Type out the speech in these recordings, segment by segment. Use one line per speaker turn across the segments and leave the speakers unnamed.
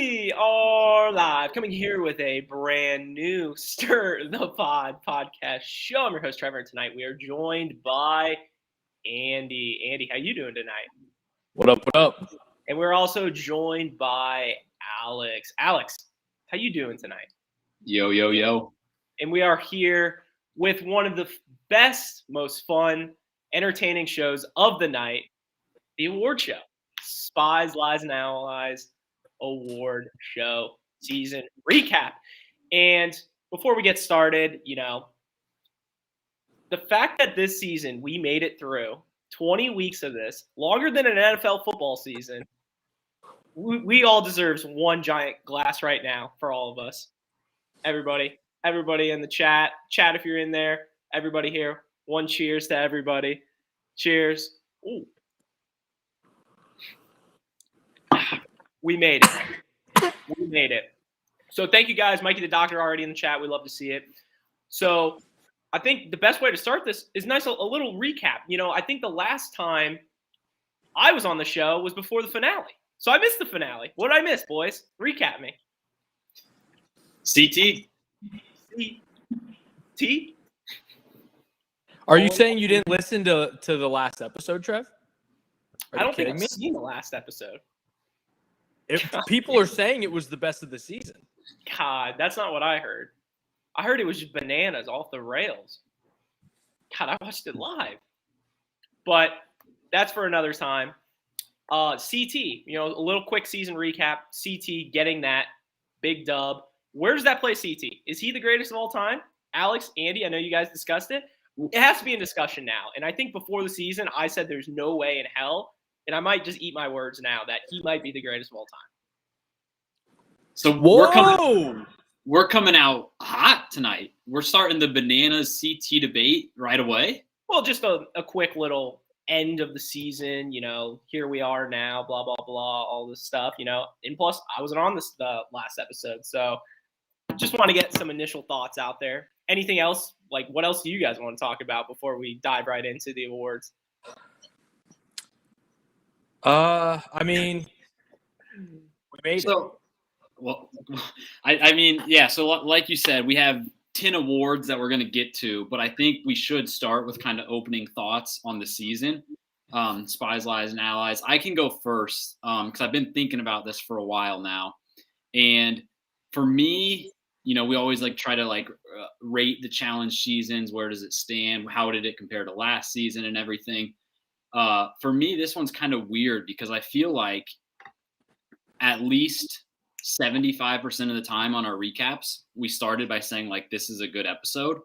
We are live, coming here with a brand new Stir the Pod podcast show. I'm your host, Trevor, and tonight we are joined by Andy. Andy, how you doing tonight?
What up, what up?
And we're also joined by Alex. Alex, how you doing tonight?
Yo, yo, yo.
And we are here with one of the best, most fun, entertaining shows of the night, the award show. Spies, Lies, and Allies award show season recap. And before we get started, the fact that this season we made it through 20 weeks of this, longer than an NFL football season, we all deserves one giant glass right now for all of us. Everybody in the chat if you're in there, everybody here, one cheers to everybody. Cheers. Ooh. We made it. We made it. So thank you guys. Mikey the Doctor already in the chat. We love to see it. So I think the best way to start this is a little recap. I think the last time I was on the show was before the finale. So I missed the finale. What did I miss, boys? Recap me.
CT.
T?
Are you saying you didn't listen to the last episode, Trev?
I don't think I've seen the last episode.
People are saying it was the best of the season.
God, that's not what I heard. I heard it was just bananas off the rails. God, I watched it live. But that's for another time. CT, a little quick season recap. CT getting that big dub. Where does that play CT? Is he the greatest of all time? Alex, Andy, I know you guys discussed it. It has to be in discussion now. And I think before the season, I said there's no way in hell. And I might just eat my words now that he might be the greatest of all time.
So we're coming out hot tonight. We're starting the bananas CT debate right away.
Well, just a quick little end of the season. Here we are now, blah, blah, blah, all this stuff, And plus, I wasn't on the last episode. So just want to get some initial thoughts out there. Anything else? Like, what else do you guys want to talk about before we dive right into the awards?
We made it.
Well, So like you said, we have 10 awards that we're going to get to, but I think we should start with kind of opening thoughts on the season. Spies, Lies, and Allies. I can go first because I've been thinking about this for a while now. And for me, we always try to rate the challenge seasons. Where does it stand? How did it compare to last season and everything? For me, this one's kind of weird because I feel like at least 75% of the time on our recaps, we started by saying this is a good episode.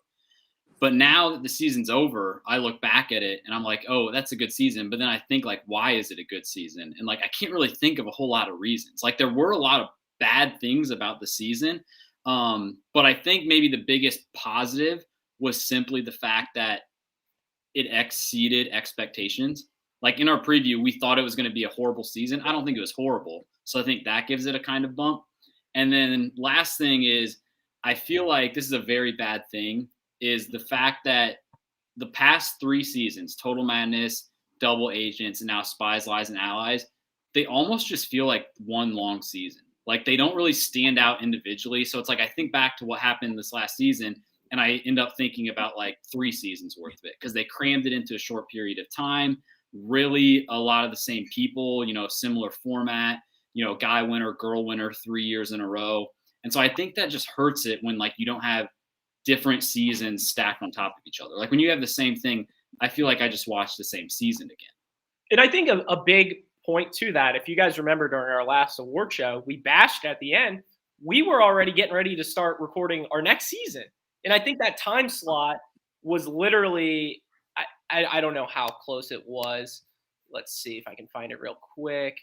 But now that the season's over, I look back at it and I'm like, oh, that's a good season. But then I think why is it a good season? And I can't really think of a whole lot of reasons. There were a lot of bad things about the season. But I think maybe the biggest positive was simply the fact that it exceeded expectations. In our preview, we thought it was going to be a horrible season. I don't think it was horrible. So I think that gives it a kind of bump. And then last thing is, I feel like this is a very bad thing, is the fact that the past 3 seasons, Total Madness, Double Agents, and now Spies, Lies, and Allies, they almost just feel like one long season. They don't really stand out individually. So it's I think back to what happened this last season, and I end up thinking about 3 seasons worth of it because they crammed it into a short period of time. Really a lot of the same people, similar format, guy winner, girl winner 3 years in a row. And so I think that just hurts it when you don't have different seasons stacked on top of each other. When you have the same thing, I feel like I just watched the same season again.
And I think a big point to that, if you guys remember during our last award show, we bashed at the end. We were already getting ready to start recording our next season. And I think that time slot was literally, I don't know how close it was. Let's see if I can find it real quick.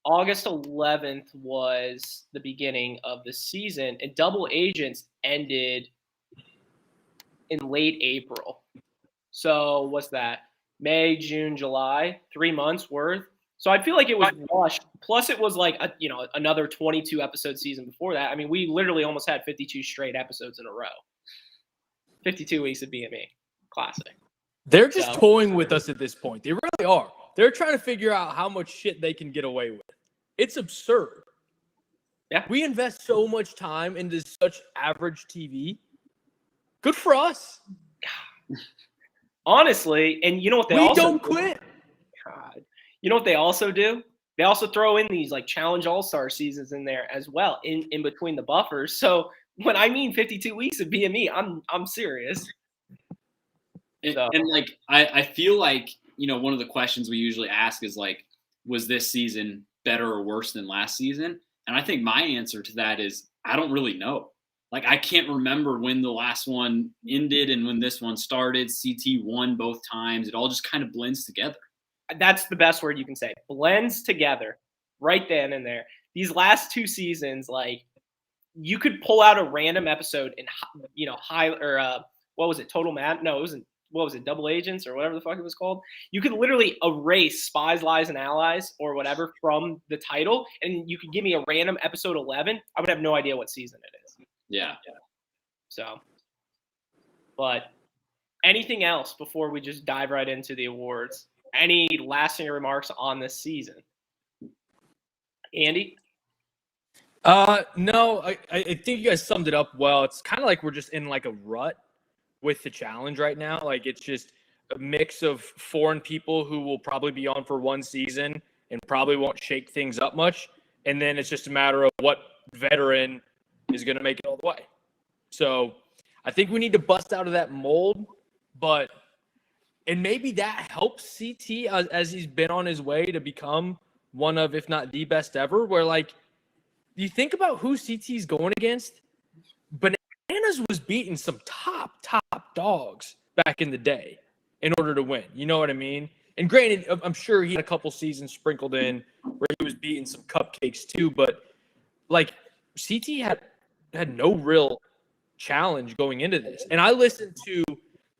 August 11th was the beginning of the season, and Double Agents ended in late April. So what's that? May, June, July, 3 months worth. So I feel like it was rushed. Plus, it was another 22 episode season before that. I mean, we literally almost had 52 straight episodes in a row. 52 weeks of BME. Classic.
They're just toying with us at this point. They really are. They're trying to figure out how much shit they can get away with. It's absurd.
Yeah.
We invest so much time into such average TV. Good for us.
Honestly, and you know what they
We
also
don't
do?
quit.
God. You know what they also do? They also throw in these like challenge all-star seasons in there as well in between the buffers. So when I mean 52 weeks of BME, I'm serious.
And like I feel like, one of the questions we usually ask is like, was this season better or worse than last season? And I think my answer to that is I don't really know. Like I can't remember when the last one ended and when this one started. CT won both times. It all just kind of blends together.
That's the best word you can say. Blends together right then and there. These last two seasons, like you could pull out a random episode in, what was it? Total Mad? No, it wasn't. What was it? Double Agents or whatever the fuck it was called. You could literally erase Spies, Lies, and Allies or whatever from the title, and you could give me a random episode 11. I would have no idea what season it is.
Yeah.
So, but anything else before we just dive right into the awards? Any lasting remarks on this season? Andy?
No, I think you guys summed it up well. It's kind of like we're just in like a rut with the challenge right now. Like it's just a mix of foreign people who will probably be on for one season and probably won't shake things up much. And then it's just a matter of what veteran is going to make it all the way. So I think we need to bust out of that mold, and maybe that helps CT as he's been on his way to become one of, if not the best ever, where like, you think about who CT's going against, Bananas was beating some top dogs back in the day in order to win. You know what I mean? And granted, I'm sure he had a couple seasons sprinkled in where he was beating some cupcakes too, but like CT had no real challenge going into this. And I listened to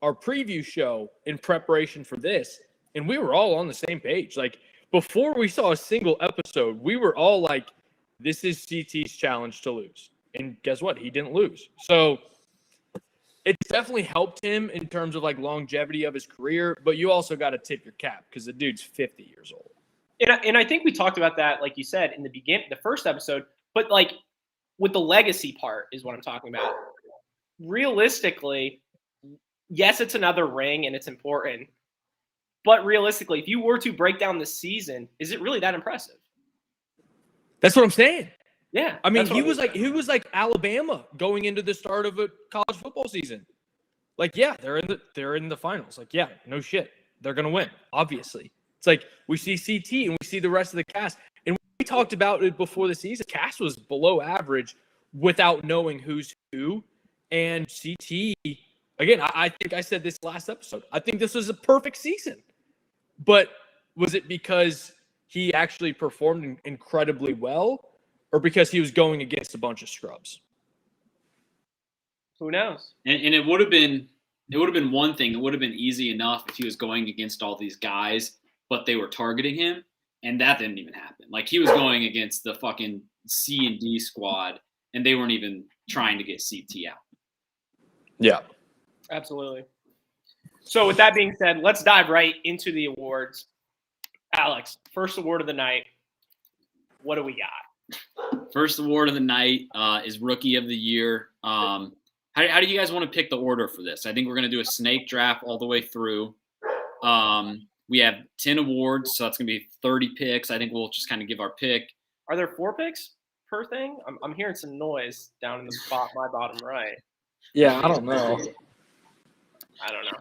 our preview show in preparation for this, and we were all on the same page. Like before we saw a single episode, we were all like, this is CT's challenge to lose. And guess what? He didn't lose. So it's definitely helped him in terms of like longevity of his career, but you also got to tip your cap because the dude's 50 years old.
And I think we talked about that, like you said, in the first episode, but like with the legacy part is what I'm talking about. Realistically, yes, it's another ring and it's important, but realistically, if you were to break down the season, is it really that impressive?
That's what I'm saying.
Yeah.
I mean, he was like Alabama going into the start of a college football season. Like, yeah, they're in the finals. Like, yeah, no shit. They're going to win, obviously. It's like we see CT and we see the rest of the cast. And we talked about it before the season. Cast was below average without knowing who's who. And CT, again, I think I said this last episode. I think this was a perfect season. But was it because he actually performed incredibly well, or because he was going against a bunch of scrubs?
Who knows?
And it would have been one thing. It would have been easy enough if he was going against all these guys, but they were targeting him, and that didn't even happen. Like he was going against the fucking C and D squad, and they weren't even trying to get CT out.
Yeah,
absolutely. So with that being said, let's dive right into the awards. Alex, first award of the night. What do we got?
First award of the night is Rookie of the Year. How do you guys want to pick the order for this? I think we're going to do a snake draft all the way through. We have 10 awards, so that's going to be 30 picks. I think we'll just kind of give our pick.
Are there 4 picks per thing? I'm hearing some noise down in my bottom right.
Yeah, I don't know.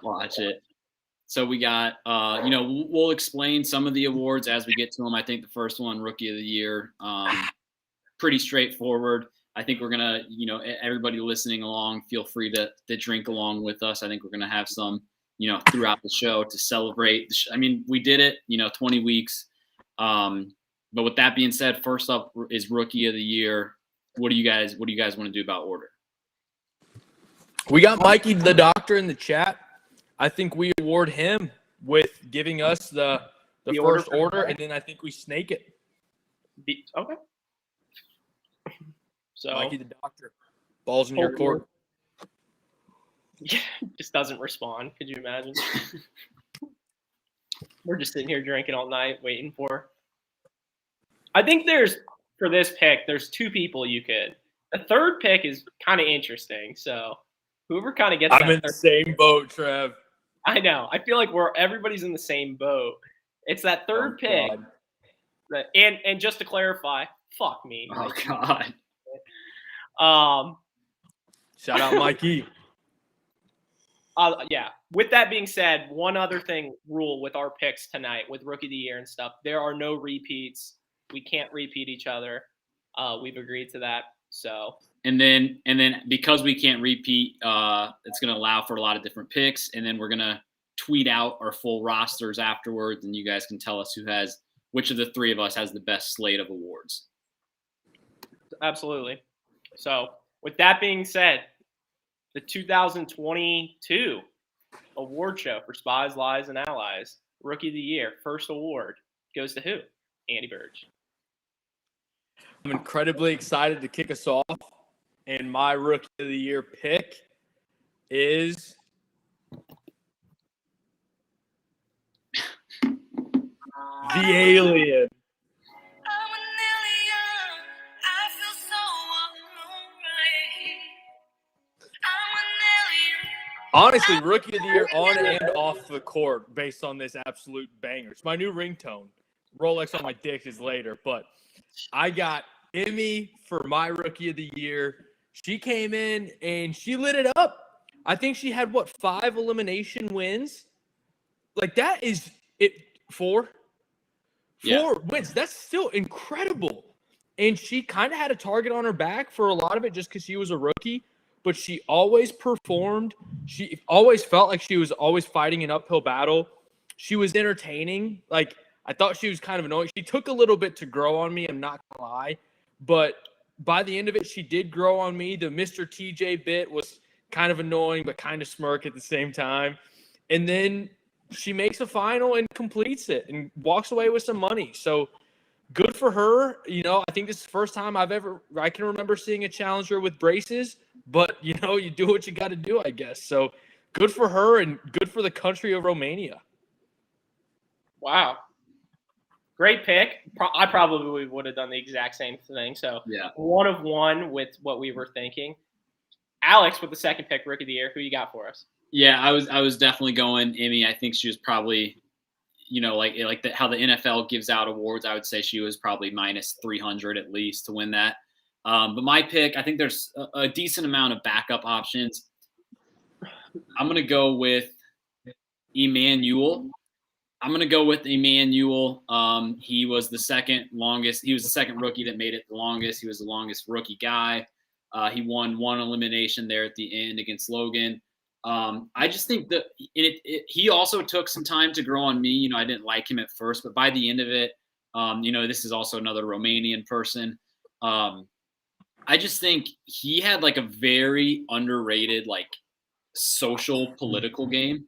Watch it. So we got, we'll explain some of the awards as we get to them. I think the first one, Rookie of the Year, pretty straightforward. I think we're going to, everybody listening along, feel free to drink along with us. I think we're going to have some, throughout the show to celebrate. I mean, we did it, 20 weeks. But with that being said, first up is Rookie of the Year. What do you guys want to do about order?
We got Mikey the Doctor in the chat. I think we award him with giving us the first order, and then I think we snake it.
Okay. So
Mikey the Doctor, balls in your court.
Yeah, just doesn't respond. Could you imagine? We're just sitting here drinking all night, waiting for. I think there's for this pick, there's two people you could. The third pick is kind of interesting. So whoever kind of gets
I'm in the same boat, Trev.
I know. I feel like everybody's in the same boat. It's that third pick.
God.
And just to clarify, fuck me.
Oh God.
Shout out Mikey.
Yeah. With that being said, one other rule with our picks tonight with Rookie of the Year and stuff, there are no repeats. We can't repeat each other. We've agreed to that. So.
And then because we can't repeat, it's going to allow for a lot of different picks. And then we're going to tweet out our full rosters afterwards, and you guys can tell us which of the three of us has the best slate of awards.
Absolutely. So with that being said, the 2022 award show for Spies, Lies, and Allies, Rookie of the Year, first award goes to who? Andy Burge.
I'm incredibly excited to kick us off, and my Rookie of the Year pick is the Alien. Honestly, Rookie of the Year on and off the court based on this absolute banger. It's my new ringtone. Rolex on my dick is later, but I got Emmy for my Rookie of the Year. She came in and she lit it up. I think she had, 5 elimination wins? Like, that is it. 4?
Yeah.
4 wins. That's still incredible. And she kind of had a target on her back for a lot of it just because she was a rookie. But she always performed. She always felt like she was always fighting an uphill battle. She was entertaining. Like, I thought she was kind of annoying. She took a little bit to grow on me, I'm not going to lie. But by the end of it, she did grow on me. The Mr. TJ bit was kind of annoying, but kind of smirk at the same time. And then she makes a final and completes it and walks away with some money. So good for her. You know, I think this is the first time I can remember seeing a challenger with braces. But, you know, you do what you got to do, I guess. So good for her and good for the country of Romania.
Wow. Great pick. I probably would have done the exact same thing. So
yeah,
1 of 1 with what we were thinking. Alex with the second pick, Rookie of the Year. Who you got for us?
Yeah, I was definitely going Emmy. I think she was probably, how the NFL gives out awards. I would say she was probably minus 300 at least to win that. But my pick, I think there's a decent amount of backup options. I'm going to go with Emmanuel. He was the second longest. He was the second rookie that made it the longest. He was the longest rookie guy. He won 1 elimination there at the end against Logan. I just think that he also took some time to grow on me. You know, I didn't like him at first, but by the end of it, this is also another Romanian person. I just think he had like a very underrated, like, social political game.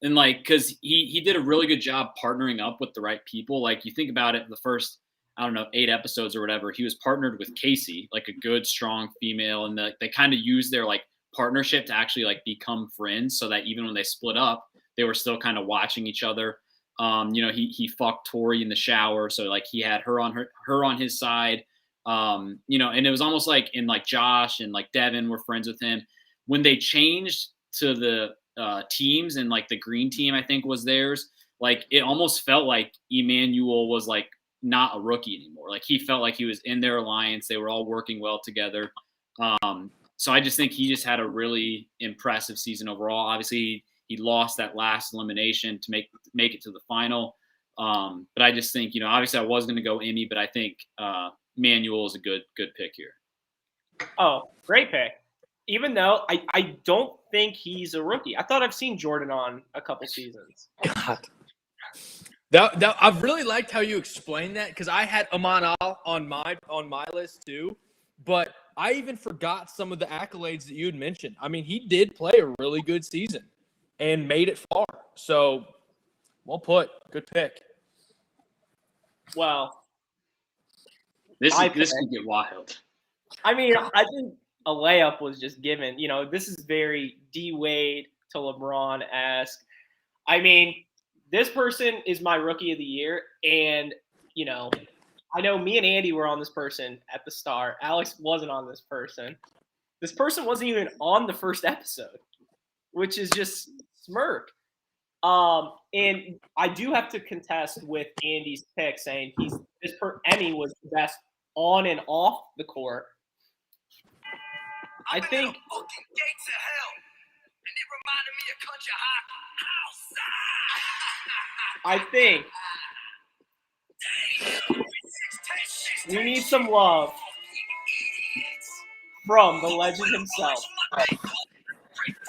And because he did a really good job partnering up with the right people. Like, you think about it, the first, 8 episodes or whatever, he was partnered with Casey, like a good, strong female. And they kind of used their like partnership to actually like become friends so that even when they split up, they were still kind of watching each other. He fucked Tori in the shower. So like he had her on his side. And it was almost like in like Josh and like Devin were friends with him. When they changed to the teams and like the green team, I think was theirs, like it almost felt like Emmanuel was like not a rookie anymore. Like he felt like he was in their alliance. They were all working well together. So I just think he just had a really impressive season overall. Obviously he lost that last elimination to make it to the final. But I just think, obviously I was going to go Emmy, but I think Manuel is a good pick here.
Oh, great pick. Even though I don't think he's a rookie. I thought I've seen Jordan on a couple seasons.
God. That I've really liked how you explained that because I had Aman Al on my list too, but I even forgot some of the accolades that you had mentioned. I mean, he did play a really good season and made it far. So, well put. Good pick.
Well,
this could get wild.
I mean, I think a layup was just given. This is very D-Wade to LeBron-esque. I mean, this person is my Rookie of the Year, and, I know me and Andy were on this person at the start. Alex wasn't on this person. This person wasn't even on the first episode, which is just smirk. And I do have to contest with Andy's pick, saying Emmy was the best on and off the court. I think. I think we need some love from the legend himself.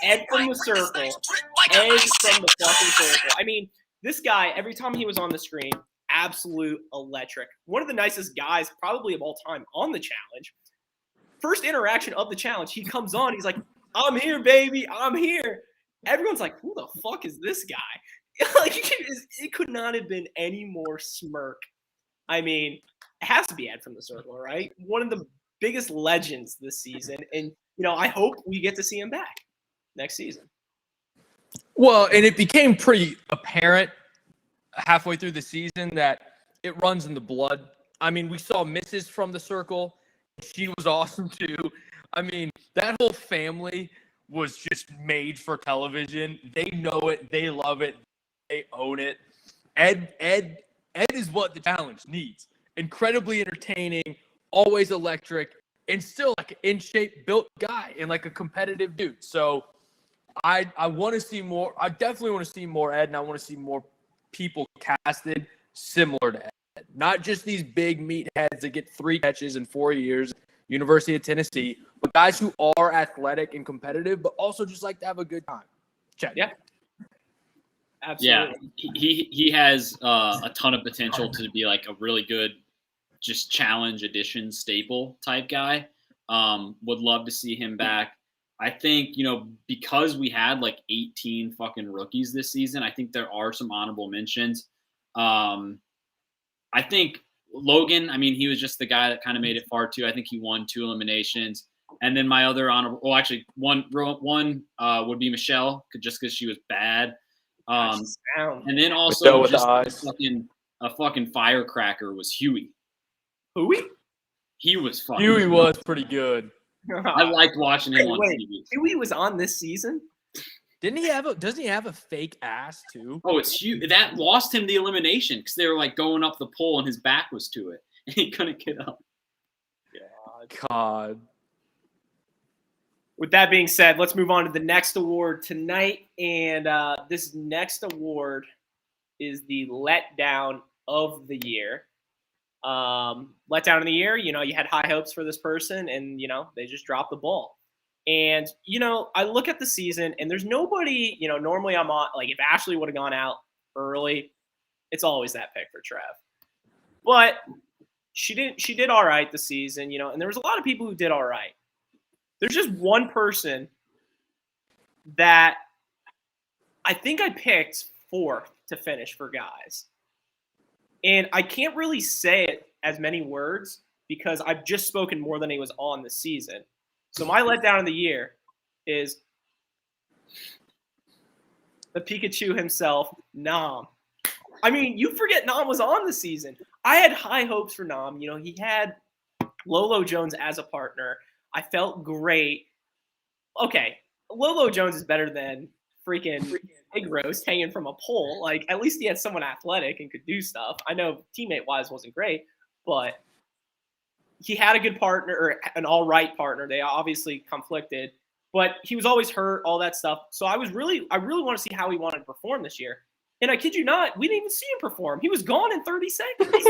Ed from the circle. Ed from the fucking circle. I mean, this guy, every time he was on the screen, absolute electric. One of the nicest guys probably of all time on the challenge. First interaction of the challenge, he comes on, he's like, I'm here, baby, I'm here. Everyone's like, who the fuck is this guy? Like, it could not have been any more smirk. I mean, it has to be Ed from the circle, right? One of the biggest legends this season. And, I hope we get to see him back next season.
Well, and it became pretty apparent halfway through the season that it runs in the blood. I mean, we saw Mrs. from the circle. She was awesome too. I mean, that whole family was just made for television. They know it. They love it. They own it. Ed is what the challenge needs. Incredibly entertaining, always electric, and still like an in shape, built guy and like a competitive dude. So I want to see more. I definitely want to see more Ed, and I want to see more people casted similar to Ed. Not just these big meatheads that get 3 catches in 4 years, University of Tennessee, but guys who are athletic and competitive, but also just like to have a good time. Check.
Yeah. Absolutely.
Yeah, he has a ton of potential to be like a really good just challenge edition staple type guy. Would love to see him back. I think, because we had like 18 fucking rookies this season, I think there are some honorable mentions. I think Logan, I mean, he was just the guy that kind of made it far too. I think he won 2 eliminations. And then my other honorable, well, actually one would be Michelle, just because she was bad. And then also just a fucking firecracker was Huey.
Huey?
He was fucking.
Huey was pretty good.
I liked watching him on TV.
Huey was on this season?
Doesn't he have a fake ass too?
Oh, it's Huey. That lost him the elimination because they were like going up the pole and his back was to it. And he couldn't get up.
God.
With that being said, let's move on to the next award tonight. And this next award is the Letdown of the Year. Letdown of the Year, you had high hopes for this person and, they just dropped the ball. And, I look at the season and there's nobody, normally I'm on, like if Ashley would have gone out early, it's always that pick for Trev. But she did all right this season, and there was a lot of people who did all right. There's just one person that I think I picked 4th to finish for guys. And I can't really say it as many words because I've just spoken more than he was on this season. So my letdown of the year is the Pikachu himself, Nam. I mean, you forget Nam was on the season. I had high hopes for Nam. He had Lolo Jones as a partner. I felt great. Okay, Lolo Jones is better than freaking Big Roast hanging from a pole. Like, at least he had someone athletic and could do stuff. I know teammate-wise wasn't great, but he had a good partner, or an all-right partner. They obviously conflicted, but he was always hurt, all that stuff. So I really want to see how he wanted to perform this year. And I kid you not, we didn't even see him perform. He was gone in 30 seconds.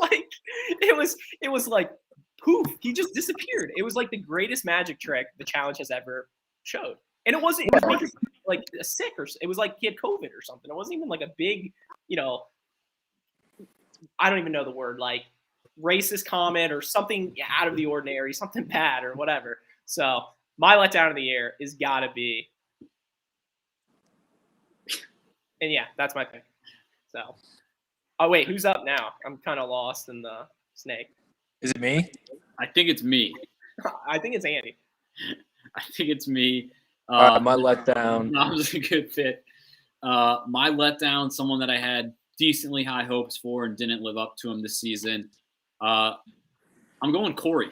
Like, it was like, poof, he just disappeared. It was like the greatest magic trick the challenge has ever showed. And it wasn't like sick or it was like he had COVID or something. It wasn't even like a big, I don't even know the word, like racist comment or something out of the ordinary, something bad or whatever. So my letdown of the year is gotta be, and yeah, that's my pick. So, oh wait, who's up now? I'm kind of lost in the snake.
Is it me?
I think it's me.
I think it's Andy.
I think it's me.
My letdown.
That was a good fit. My letdown, someone that I had decently high hopes for and didn't live up to them this season. I'm going Corey.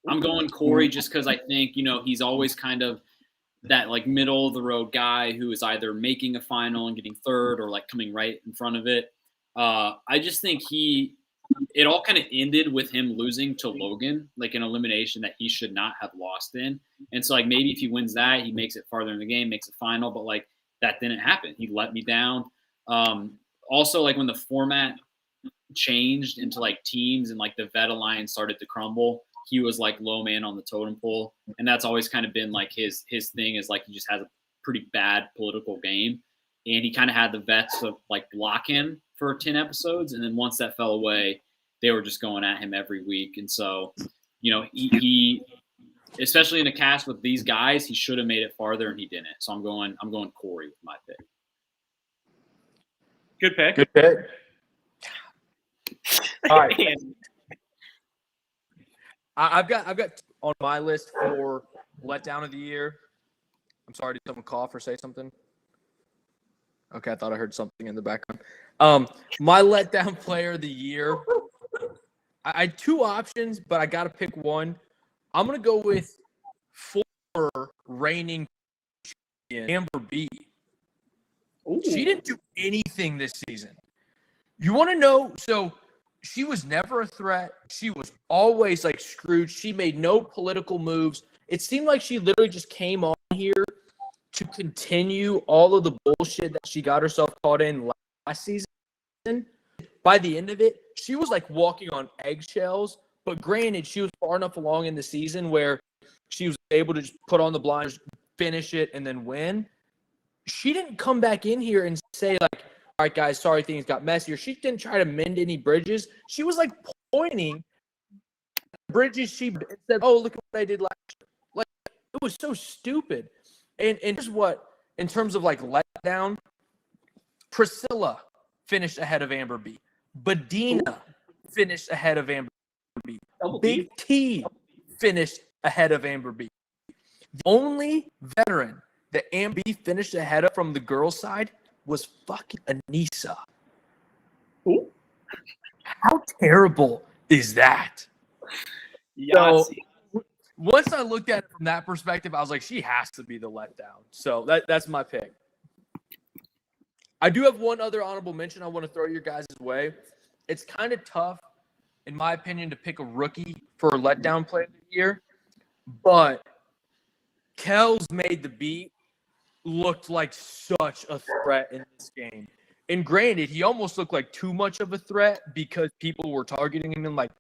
I'm going Corey just because I think, he's always kind of that like middle of the road guy who is either making a final and getting third or like coming right in front of it. I just think it all kind of ended with him losing to Logan, like an elimination that he should not have lost in. And so like maybe if he wins that, he makes it farther in the game, makes a final, but like that didn't happen. He let me down. Also, like when the format changed into like teams and like the vet alliance started to crumble, he was like low man on the totem pole. And that's always kind of been like his thing is like he just has a pretty bad political game. And he kind of had the vets to like block him for 10 episodes. And then once that fell away, they were just going at him every week. And so, he especially in a cast with these guys, he should have made it farther and he didn't. So I'm going Corey with my pick.
Good pick.
Good pick. All right. I've got on my list for letdown of the year. I'm sorry, did someone cough or say something? Okay, I thought I heard something in the background. My letdown player of the year. I had two options, but I got to pick one. I'm going to go with former reigning champion Amber B.
Ooh.
She didn't do anything this season. You want to know? So she was never a threat. She was always like screwed. She made no political moves. It seemed like she literally just came on here to continue all of the bullshit that she got herself caught in last season. By the end of it, she was like walking on eggshells. But granted, she was far enough along in the season where she was able to just put on the blinders, finish it, and then win. She didn't come back in here and say like, all right, guys, sorry things got messier. She didn't try to mend any bridges. She was like pointing bridges she said, oh, look at what I did last year. Like, it was so stupid. And here's what, in terms of like letdown, Priscilla finished ahead of Amber B. Badina finished ahead of Amber B. Big T finished ahead of Amber B. The only veteran that Amber B finished ahead of from the girls' side was fucking Anissa.
Ooh.
How terrible is that? So, once I looked at it from that perspective, I was like, she has to be the letdown. So that's my pick. I do have one other honorable mention I want to throw your guys' way. It's kind of tough, in my opinion, to pick a rookie for a letdown player of the year. But Kells made the beat looked like such a threat in this game. And granted, he almost looked like too much of a threat because people were targeting him like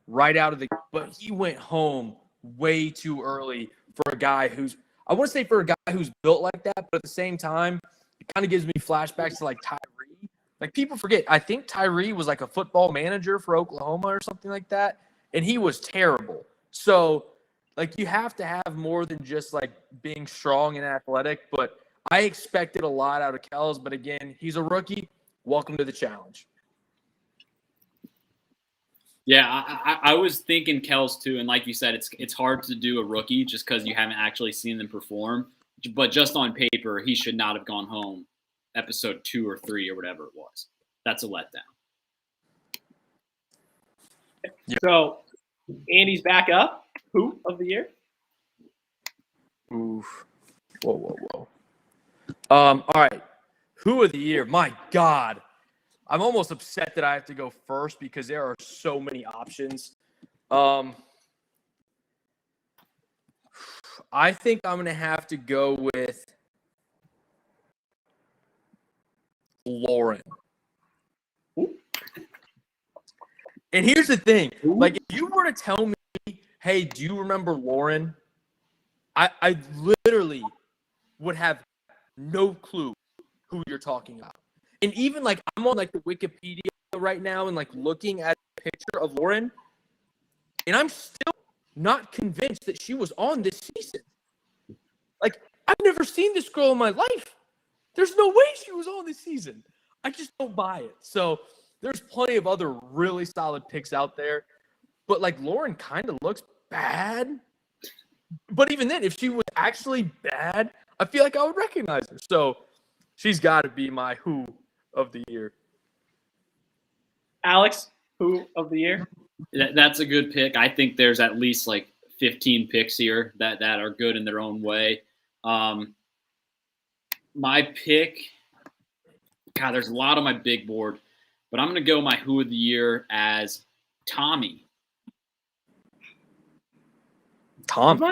right out of the – but he went home way too early for a guy who's – I want to say for a guy who's built like that, but at the same time, it kind of gives me flashbacks to like Tyree. Like people forget, I think Tyree was like a football manager for Oklahoma or something like that, and he was terrible. So – like, you have to have more than just, like, being strong and athletic. But I expected a lot out of Kells. But, again, he's a rookie. Welcome to the challenge.
Yeah, I was thinking Kells, too. And like you said, it's hard to do a rookie just because you haven't actually seen them perform. But just on paper, he should not have gone home episode 2 or 3 or whatever it was. That's a letdown.
So, Andy's back up. Who of the year?
Oof. Whoa. All right. Who of the year? My God. I'm almost upset that I have to go first because there are so many options. I think I'm going to have to go with Lauren. And here's the thing. Like, if you were to tell me, hey, do you remember Lauren? I literally would have no clue who you're talking about. And even, like, I'm on, like, the Wikipedia right now and, like, looking at a picture of Lauren, and I'm still not convinced that she was on this season. Like, I've never seen this girl in my life. There's no way she was on this season. I just don't buy it. So there's plenty of other really solid picks out there. But, like, Lauren kind of looks bad. But even then, if she was actually bad, I feel like I would recognize her. So she's got to be my who of the year.
Alex, who of the year?
That's a good pick. I think there's at least like 15 picks here that are good in their own way. My pick, God, there's a lot on my big board, but I'm going to go my who of the year as Tommy.
Tom.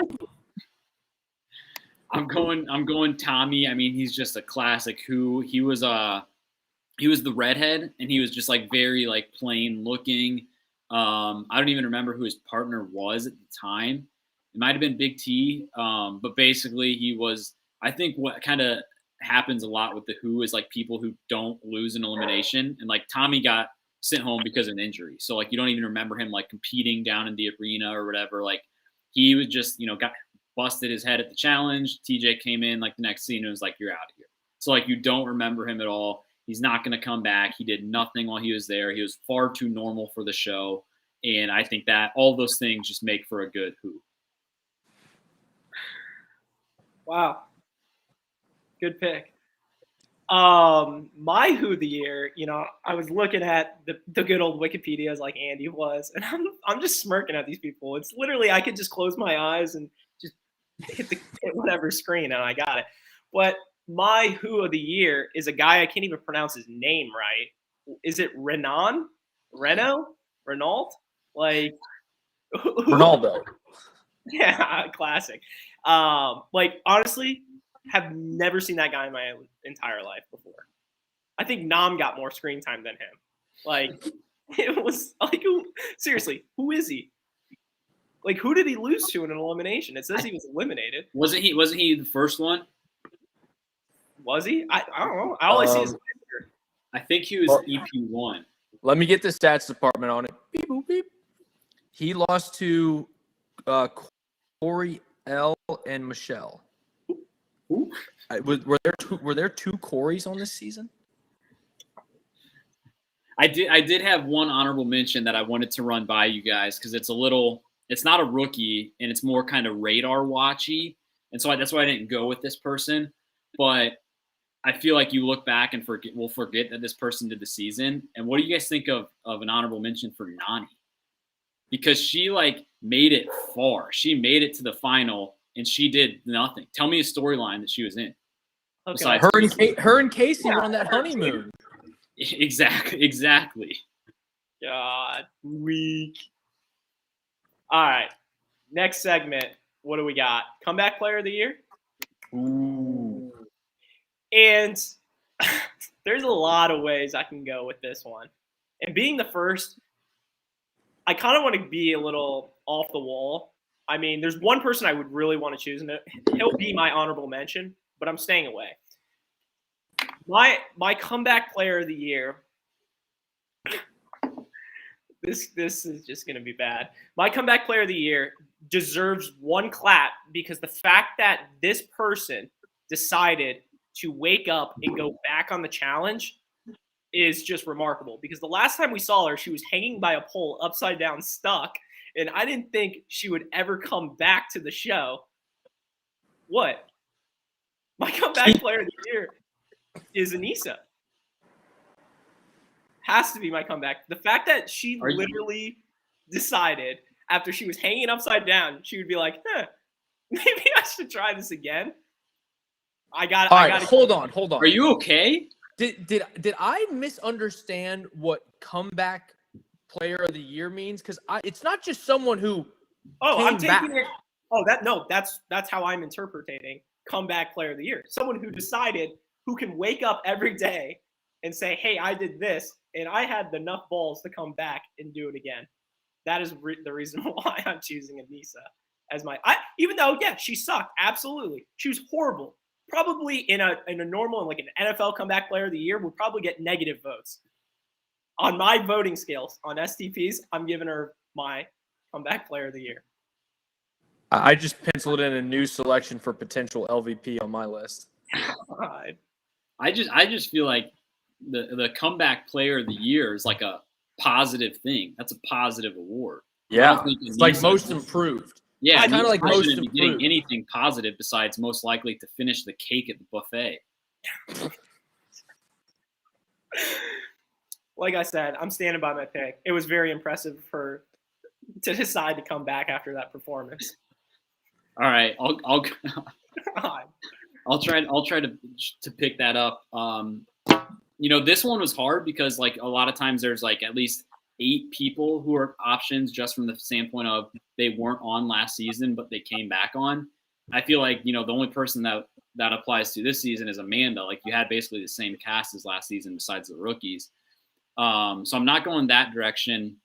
I'm going Tommy. I mean, he's just a classic who. He was the redhead, and he was just like very like plain looking. I don't even remember who his partner was at the time. It might have been Big T, but basically he was. I think what kind of happens a lot with the Who is like people who don't lose an elimination, and like Tommy got sent home because of an injury, so like you don't even remember him like competing down in the arena or whatever. Like he was just got busted his head at the challenge. TJ came in like the next scene and was like, "You're out of here." So like you don't remember him at all. He's not going to come back. He did nothing while he was there. He was far too normal for the show. And I think that all those things just make for a good Who.
Wow. Good pick. My Who of the year, I was looking at the good old Wikipedias like Andy was, and I'm just smirking at these people. It's literally, I could just close my eyes and just hit whatever screen and I got it. But my Who of the year is a guy I can't even pronounce his name right. Is it Renault? Like
Ronaldo.
Yeah, classic. Like honestly, have never seen that guy in my entire life before. I think Nam got more screen time than him. Like it was like seriously, who is he? Like who did he lose to in an elimination? It says he was eliminated.
Wasn't he the first one?
Was he? I don't know. All I see is picture.
I think he was EP1.
Let me get the stats department on it. Beep, boop, beep. He lost to Corey L and Michelle.
Who?
Were there two Corys on this season?
I did have one honorable mention that I wanted to run by you guys because it's not a rookie and it's more kind of radar watchy, and so that's why I didn't go with this person. But I feel like you look back and we'll forget that this person did the season. And what do you guys think of an honorable mention for Nani? Because she like made it far. She made it to the final and she did nothing. Tell me a storyline that she was in.
Okay.
Her and Casey were on that honeymoon.
Exactly.
God, weak. All right. Next segment. What do we got? Comeback player of the year?
Ooh.
And there's a lot of ways I can go with this one. And being the first, I kind of want to be a little off the wall. I mean, there's one person I would really want to choose, and he'll be my honorable mention, but I'm staying away. My comeback player of the year. This is just going to be bad. My comeback player of the year deserves one clap because the fact that this person decided to wake up and go back on the challenge is just remarkable. Because the last time we saw her, she was hanging by a pole upside down, stuck, and I didn't think she would ever come back to the show. What? My comeback player of the year is Anissa. Has to be my comeback. The fact that she literally decided after she was hanging upside down, she would be like, maybe I should try this again.
Hold on.
Are you okay?
Did I misunderstand what comeback player of the year means? Because it's not just someone who
I'm taking
back.
it. That's how I'm interpreting comeback player of the year. Someone who decided, who can wake up every day and say, hey, I did this, and I had enough balls to come back and do it again. That is the reason why I'm choosing Anissa as even though, yeah, she sucked. Absolutely. She was horrible. Probably in a normal, like an NFL comeback player of the year, would probably get negative votes. On my voting scales, on STPs, I'm giving her my comeback player of the year.
I just penciled in a new selection for potential LVP on my list.
God.
I just feel like the comeback player of the year is like a positive thing. That's a positive award.
Yeah, it's like most improved.
Yeah,
kind of like most
improved. Getting anything positive besides most likely to finish the cake at the buffet.
like I said, I'm standing by my pick. It was very impressive for her to decide to come back after that performance.
All right, I'll
God.
I'll try to pick that up. This one was hard because like a lot of times there's like at least 8 people who are options just from the standpoint of they weren't on last season but they came back on. I feel like the only person that applies to this season is Amanda. Like you had basically the same cast as last season besides the rookies. So I'm not going that direction.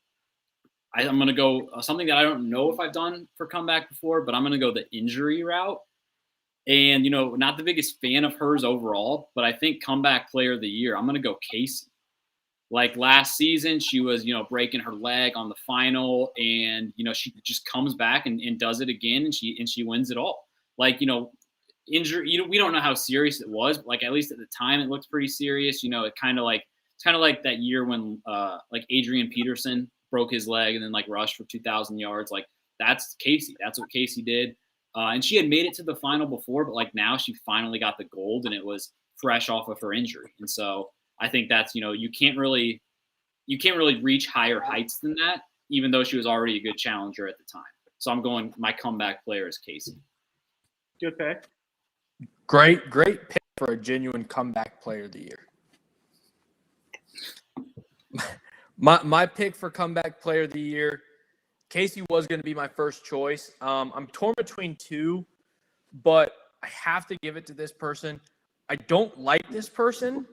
I'm going to go something that I don't know if I've done for comeback before, but I'm going to go the injury route. And, not the biggest fan of hers overall, but I think comeback player of the year, I'm going to go Casey. Like last season, she was, breaking her leg on the final and, she just comes back and does it again and she wins it all. Like, injury, we don't know how serious it was, but like at least at the time it looked pretty serious. It's kind of like that year when like Adrian Peterson broke his leg and then like rushed for 2,000 yards. Like that's Casey. That's what Casey did. And she had made it to the final before, but like now she finally got the gold and it was fresh off of her injury. And so I think that's, you can't really reach higher heights than that, even though she was already a good challenger at the time. So I'm going, my comeback player is Casey.
Good pick.
Great pick for a genuine comeback player of the year. My pick for comeback player of the year, Casey was going to be my first choice. I'm torn between 2, but I have to give it to this person. I don't like this person,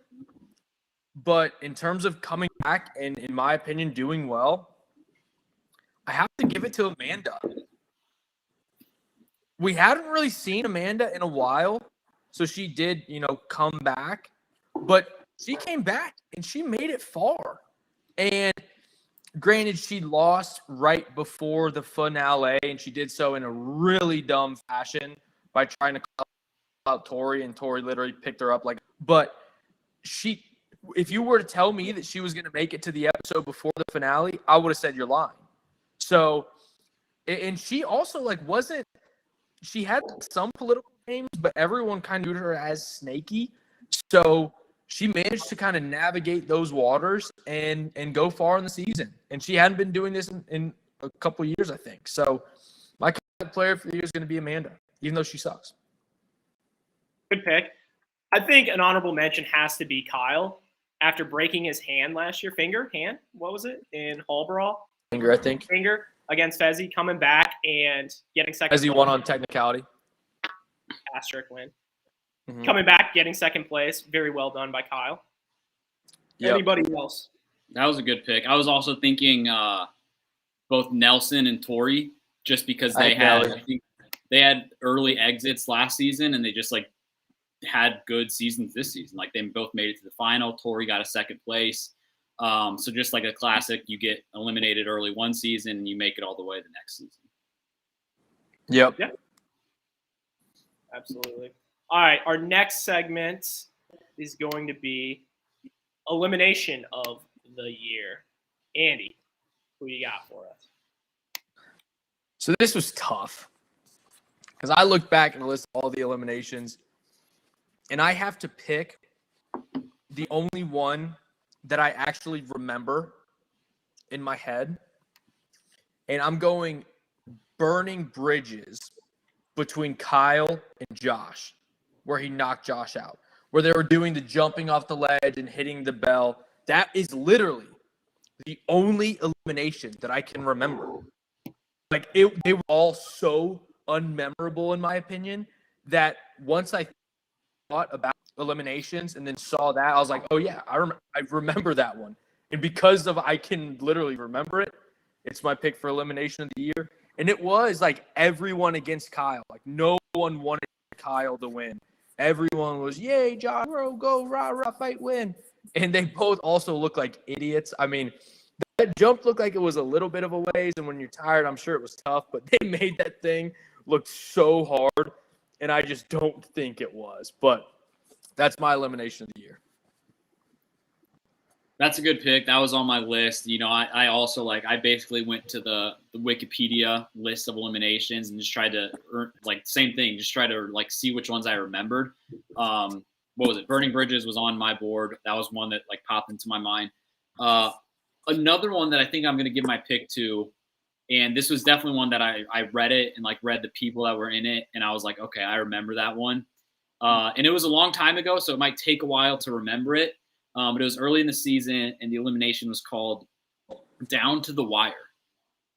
but in terms of coming back and, in my opinion, doing well, I have to give it to Amanda. We hadn't really seen Amanda in a while, so she did, come back. But she came back, and she made it far. And granted, she lost right before the finale, and she did so in a really dumb fashion by trying to call out Tori, and Tori literally picked her up. But if you were to tell me that she was going to make it to the episode before the finale, I would have said you're lying. So, and she also wasn't. She had some political games, but everyone kind of viewed her as snaky. So she managed to kind of navigate those waters and go far in the season. And she hadn't been doing this in a couple of years, I think. So my player for the year is going to be Amanda, even though she sucks.
Good pick. I think an honorable mention has to be Kyle after breaking his hand last year. Hand? What was it? In Hall Brawl?
Finger, I think.
Finger against Fezzi, coming back and getting second.
Fezzi won on technicality.
Asterisk win.
Mm-hmm.
Coming back, getting second place. Very well done by Kyle. Yep. Anybody else?
That was a good pick. I was also thinking both Nelson and Tori, just because I think they had early exits last season and they just had good seasons this season. Like they both made it to the final. Tori got a second place. So just like a classic, you get eliminated early one season and you make it all the way the next season.
Yep.
Yeah. Absolutely. All right. Our next segment is going to be elimination of the year. Andy, who you got for us?
So this was tough because I look back and list all the eliminations and I have to pick the only one that I actually remember in my head. And I'm going burning bridges between Kyle and Josh, where he knocked Josh out, where they were doing the jumping off the ledge and hitting the bell. That is literally the only elimination that I can remember. They were all so unmemorable, in my opinion, that once I thought about eliminations and then saw that, I was like, oh yeah, I remember that one. And because of I can literally remember it, it's my pick for elimination of the year. And it was everyone against Kyle. No one wanted Kyle to win. Everyone was, yay, Josh, go, rah, rah, fight, win. And they both also look like idiots. I mean, that jump looked like it was a little bit of a ways, and when you're tired, I'm sure it was tough, but they made that thing look so hard, and I just don't think it was. But that's my elimination of the year.
That's a good pick. That was on my list. I also I basically went to the Wikipedia list of eliminations and just tried to same thing, just try to see which ones I remembered. What was it? Burning Bridges was on my board. That was one that popped into my mind. Another one that I think I'm going to give my pick to, and this was definitely one that I read it and like read the people that were in it, and I was like, okay, I remember that one. And it was a long time ago, so it might take a while to remember it. But it was early in the season, and the elimination was called Down to the Wire.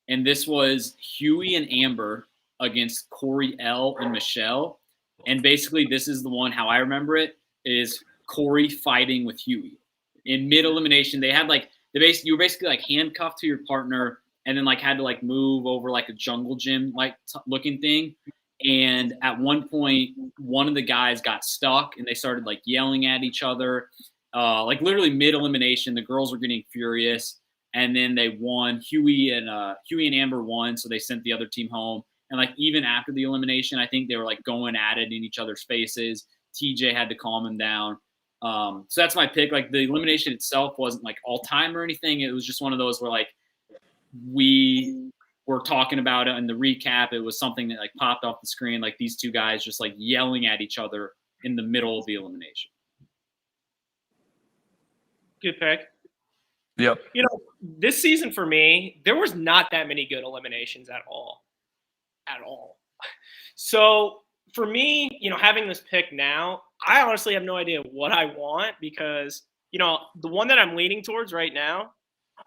And this was Huey and Amber against Corey L and Michelle. And basically, this is the one, how I remember it, is Corey fighting with Huey. In mid-elimination, they had like, you were basically like handcuffed to your partner and then like had to like move over like a jungle gym like looking thing. And at one point, one of the guys got stuck and they started like yelling at each other. Like literally mid-elimination, the girls were getting furious. And then they won. Huey and Amber won, so they sent the other team home. And like even after the elimination, I think they were like going at it in each other's faces. TJ had to calm him down. So that's my pick. Like the elimination itself wasn't like all time or anything. It was just one of those where like we were talking about it in the recap. It was something that like popped off the screen, like these two guys just like yelling at each other in the middle of the elimination.
Good pick.
Yep.
You know, this season for me, there was not that many good eliminations at all. At all. So for me, you know, having this pick now, I honestly have no idea what I want because, you know, the one that I'm leaning towards right now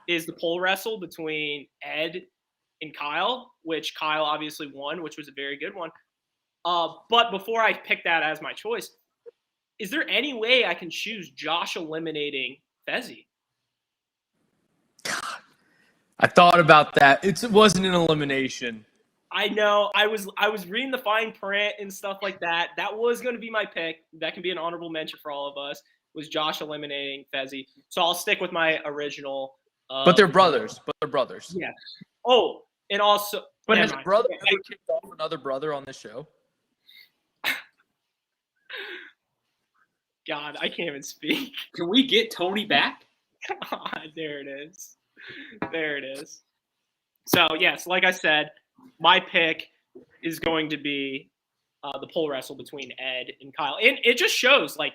is the pole wrestle between Ed and Kyle, which Kyle obviously won, which was a very good one. But before I pick that as my choice, is there any way I can choose Josh eliminating Fezzi?
I thought about that. It wasn't an elimination.
I know. I was reading the fine print and stuff like that. That was going to be my pick. That can be an honorable mention for all of us. Was Josh eliminating Fezzi? So I'll stick with my original.
But they're brothers.
Yeah. Oh, and also.
But has a brother ever kicked off another brother on this show?
God, I can't even speak.
Can we get Tony back?
God, there it is. There it is. So, yes, like I said, my pick is going to be the pole wrestle between Ed and Kyle. And it just shows, like,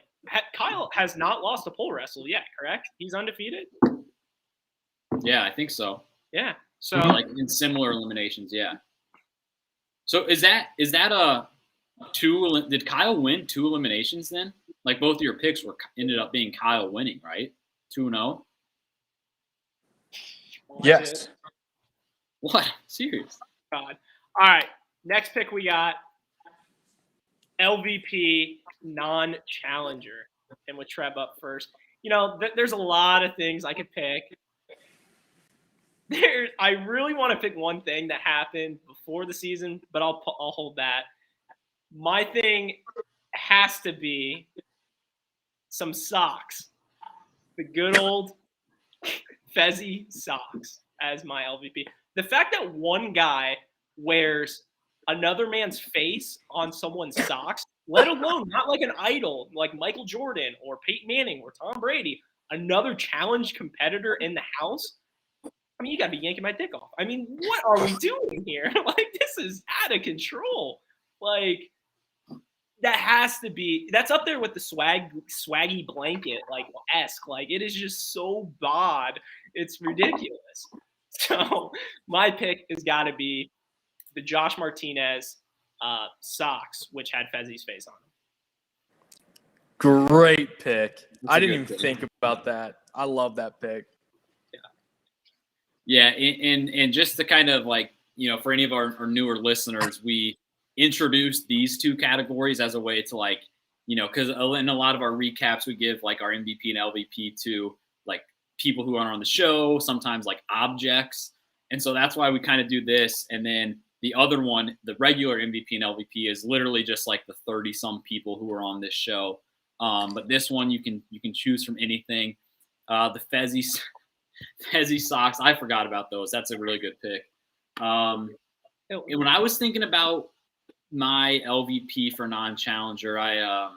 Kyle has not lost a pole wrestle yet, correct? He's undefeated?
Yeah, I think so.
Yeah. So,
like in similar eliminations, yeah. So is that a two? Did Kyle win 2 eliminations then? Like both of your picks ended up being Kyle winning, right? 2-0.
Yes.
What? Serious?
God. All right. Next pick we got LVP non-challenger. And with Trev up first. You know, there's a lot of things I could pick. I really want to pick one thing that happened before the season, but I'll hold that. My thing has to be some socks. The good old Fezzi socks as my LVP. The fact that one guy wears another man's face on someone's socks, let alone not like an idol like Michael Jordan or Peyton Manning or Tom Brady, another challenge competitor in the house. I mean, you got to be yanking my dick off. I mean, what are we doing here? Like, this is out of control. Like, that has to be – that's up there with the swaggy blanket, like, esque. Like, it is just so bod. It's ridiculous. So, my pick has got to be the Josh Martinez socks, which had Fezzi's face on them.
Great pick. I didn't even
pick.
think about that. I love that pick.
Yeah, and just to kind of like, you know, for any of our newer listeners, we introduced these 2 categories as a way to like, you know, because in a lot of our recaps, we give like our MVP and LVP to like people who are on the show, sometimes like objects. And so that's why we kind of do this. And then the other one, the regular MVP and LVP is literally just like the 30-some people who are on this show. But this one, you can choose from anything. The Fezzi socks. I forgot about those. That's a really good pick. And when I was thinking about my LVP for non-challenger, I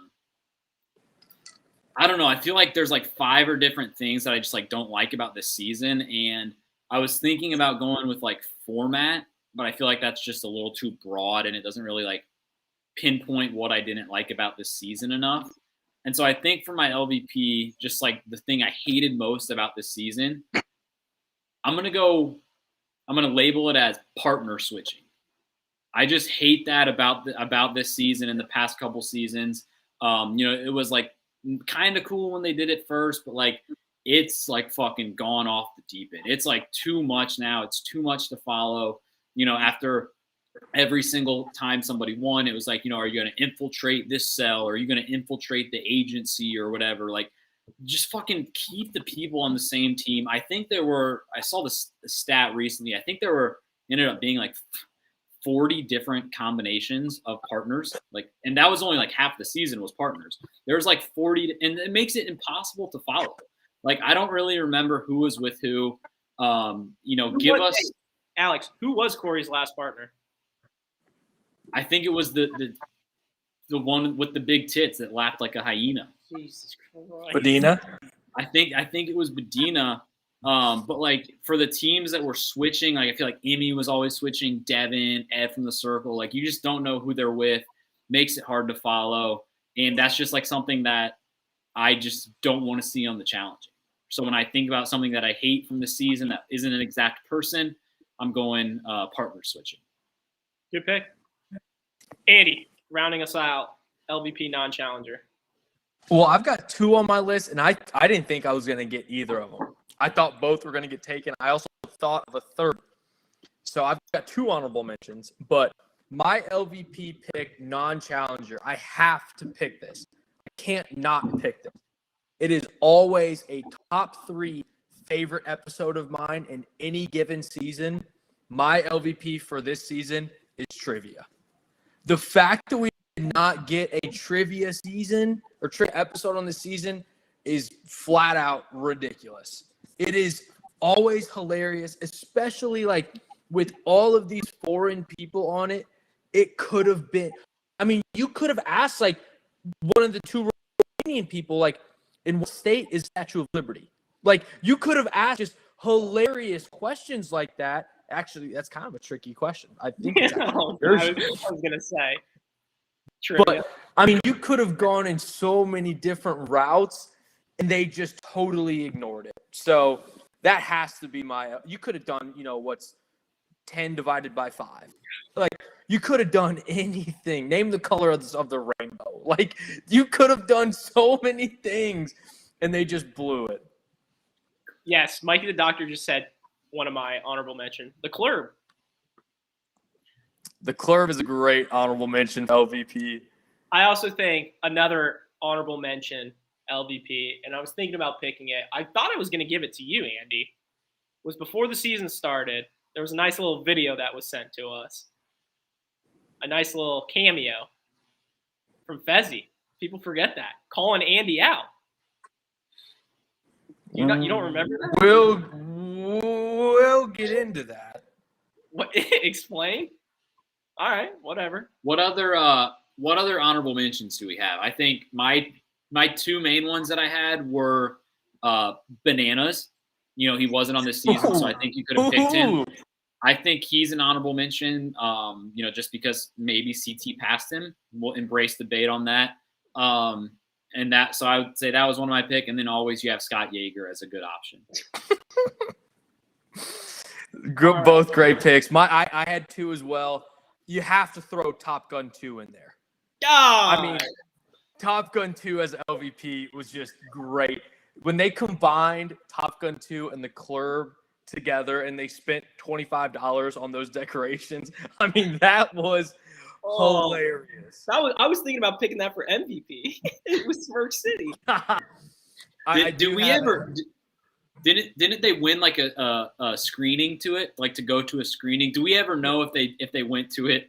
don't know. I feel like there's like 5 or different things that I just like don't like about this season. And I was thinking about going with like format, but I feel like that's just a little too broad and it doesn't really like pinpoint what I didn't like about this season enough. And so I think for my LVP, just like the thing I hated most about this season, I'm gonna label it as partner switching. I just hate that about this season and the past couple seasons. It was like kind of cool when they did it first, but like it's like fucking gone off the deep end. It's like too much now. It's too much to follow. After every single time somebody won, it was like, are you going to infiltrate this cell? Or are you going to infiltrate the agency or whatever? Like, just fucking keep the people on the same team. I think I saw this stat recently. I think ended up being like 40 different combinations of partners. And that was only like half the season was partners. There's like 40, and it makes it impossible to follow. Like, I don't really remember who was with who.
Alex, who was Corey's last partner?
I think it was the one with the big tits that laughed like a hyena.
Jesus Christ.
Bedina?
I think it was Bedina. But like for the teams that were switching, like I feel like Emmy was always switching, Devin, Ed from the circle. Like you just don't know who they're with. Makes it hard to follow. And that's just like something that I just don't want to see on the challenging. So when I think about something that I hate from the season that isn't an exact person, I'm going partner switching.
Good pick. Andy, rounding us out, LVP non-challenger.
Well, I've got 2 on my list, and I didn't think I was going to get either of them. I thought both were going to get taken. I also thought of a third. So I've got 2 honorable mentions, but my LVP pick, non-challenger, I have to pick this. I can't not pick this. It is always a top 3 favorite episode of mine in any given season. My LVP for this season is trivia. The fact that we did not get a trivia season or episode on the season is flat out ridiculous. It is always hilarious, especially like with all of these foreign people on it. It could have been, you could have asked like one of the 2 Romanian people, like, in what state is Statue of Liberty? Like, you could have asked just hilarious questions like that. Actually, that's kind of a tricky question. I think it's
I was going to say. Trivia.
But, you could have gone in so many different routes, and they just totally ignored it. So that has to be you could have done, what's 10 divided by 5. Like, you could have done anything. Name the color of the rainbow. Like, you could have done so many things, and they just blew it.
Yes, Mikey the Doctor just said one of my honorable mention. The Club.
The Club is a great honorable mention, LVP.
I also think another honorable mention, LVP, and I was thinking about picking it. I thought I was going to give it to you, Andy. Was before the season started, there was a nice little video that was sent to us. A nice little cameo from Fezzi. People forget that. Calling Andy out. You don't remember that?
We'll get into that.
What? Explain? All right, whatever.
What other honorable mentions do we have? I think my 2 main ones that I had were Bananas. He wasn't on this season, so I think you could have picked him. I think he's an honorable mention, just because maybe CT passed him. We'll embrace debate on that. So I would say that was one of my pick. And then always you have Scott Yeager as a good option.
Both great picks. I had 2 as well. You have to throw Top Gun 2 in there. Top Gun 2 as LVP was just great. When they combined Top Gun 2 and the Club together and they spent $25 on those decorations, that was hilarious.
I was thinking about picking that for MVP. It was Smirk City.
Didn't they win like a screening to it, like to go to a screening? Do we ever know if they went to it?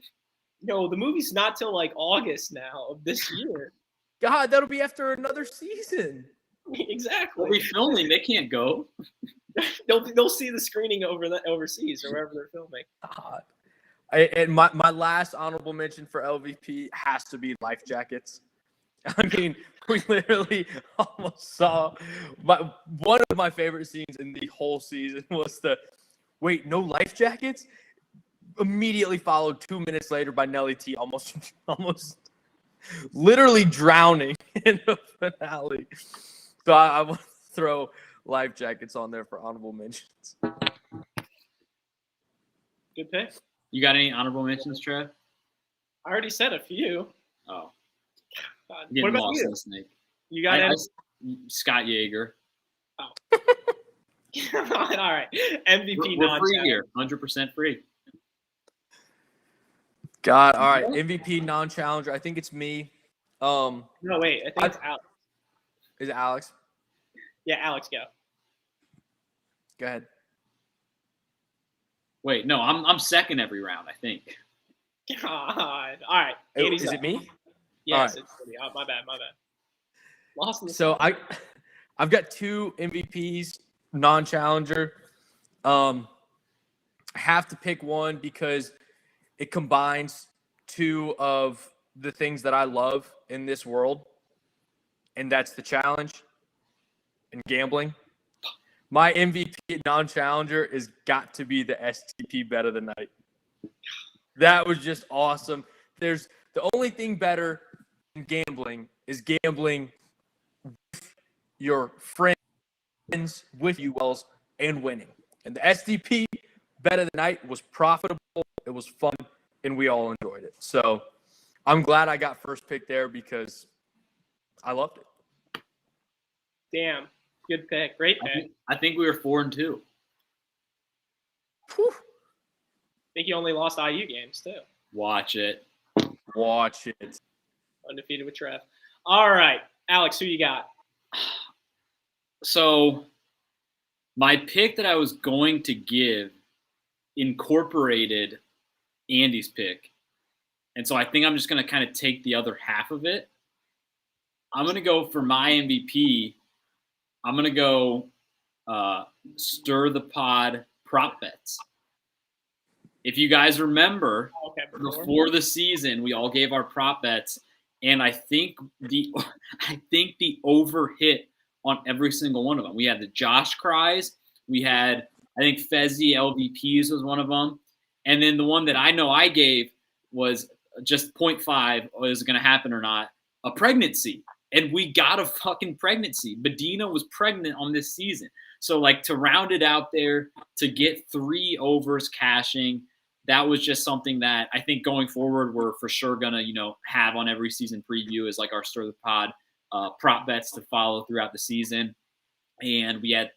No, the movie's not till like August now of this year.
God, that'll be after another season.
Exactly.
They'll be filming. They can't go.
They'll see the screening overseas or wherever they're filming.
God. And my last honorable mention for LVP has to be life jackets. We literally almost saw one of my favorite scenes in the whole season was no life jackets? Immediately followed 2 minutes later by Nelly T almost literally drowning in the finale. So I want to throw life jackets on there for honorable mentions.
Good pick.
You got any honorable mentions, Trev?
I already said a few.
Oh,
What
getting
about
lost
you?
in the snake.
You got any?
Scott Yeager.
All right. MVP
We're free here, 100% free.
God, all right. MVP non-challenger. I think it's me.
No, wait. I think it's Alex.
Is it Alex?
Yeah, Alex, go.
Go ahead.
Wait, no, I'm second every round, I think.
God. All right.
Is it me?
Yes,
right.
it's me. My bad. Lost in the
So I've got 2 MVPs non-challenger. I have to pick one because it combines 2 of the things that I love in this world, and that's the challenge and gambling. My MVP non-challenger is got to be the STP bet of the night. That was just awesome. There's the only thing better than gambling is gambling with your friends, with you wells, and winning. And the STP bet of the night was profitable. It was fun, and we all enjoyed it. So I'm glad I got first pick there because I loved it.
Damn. Good pick. Great pick.
I think we were 4-2.
Whew.
I think you only lost IU games, too.
Watch it.
Watch it.
Undefeated with Trev. All right. Alex, who you got?
So my pick that I was going to give incorporated Andy's pick. And so I think I'm just going to kind of take the other half of it. I'm going to go for my MVP. I'm going to go stir the pod prop bets. If you guys remember, before the season, we all gave our prop bets, and I think the over hit on every single one of them. We had the Josh cries. We had, I think, Fezzi LVPs was one of them. And then the one that I know I gave was just 0.5, was it going to happen or not, a pregnancy. And we got a fucking pregnancy. Bedina was pregnant on this season. So, like, to round it out there, to get 3 overs cashing, that was just something that I think going forward we're for sure going to, have on every season preview is like our Stir the Pod prop bets to follow throughout the season. And we had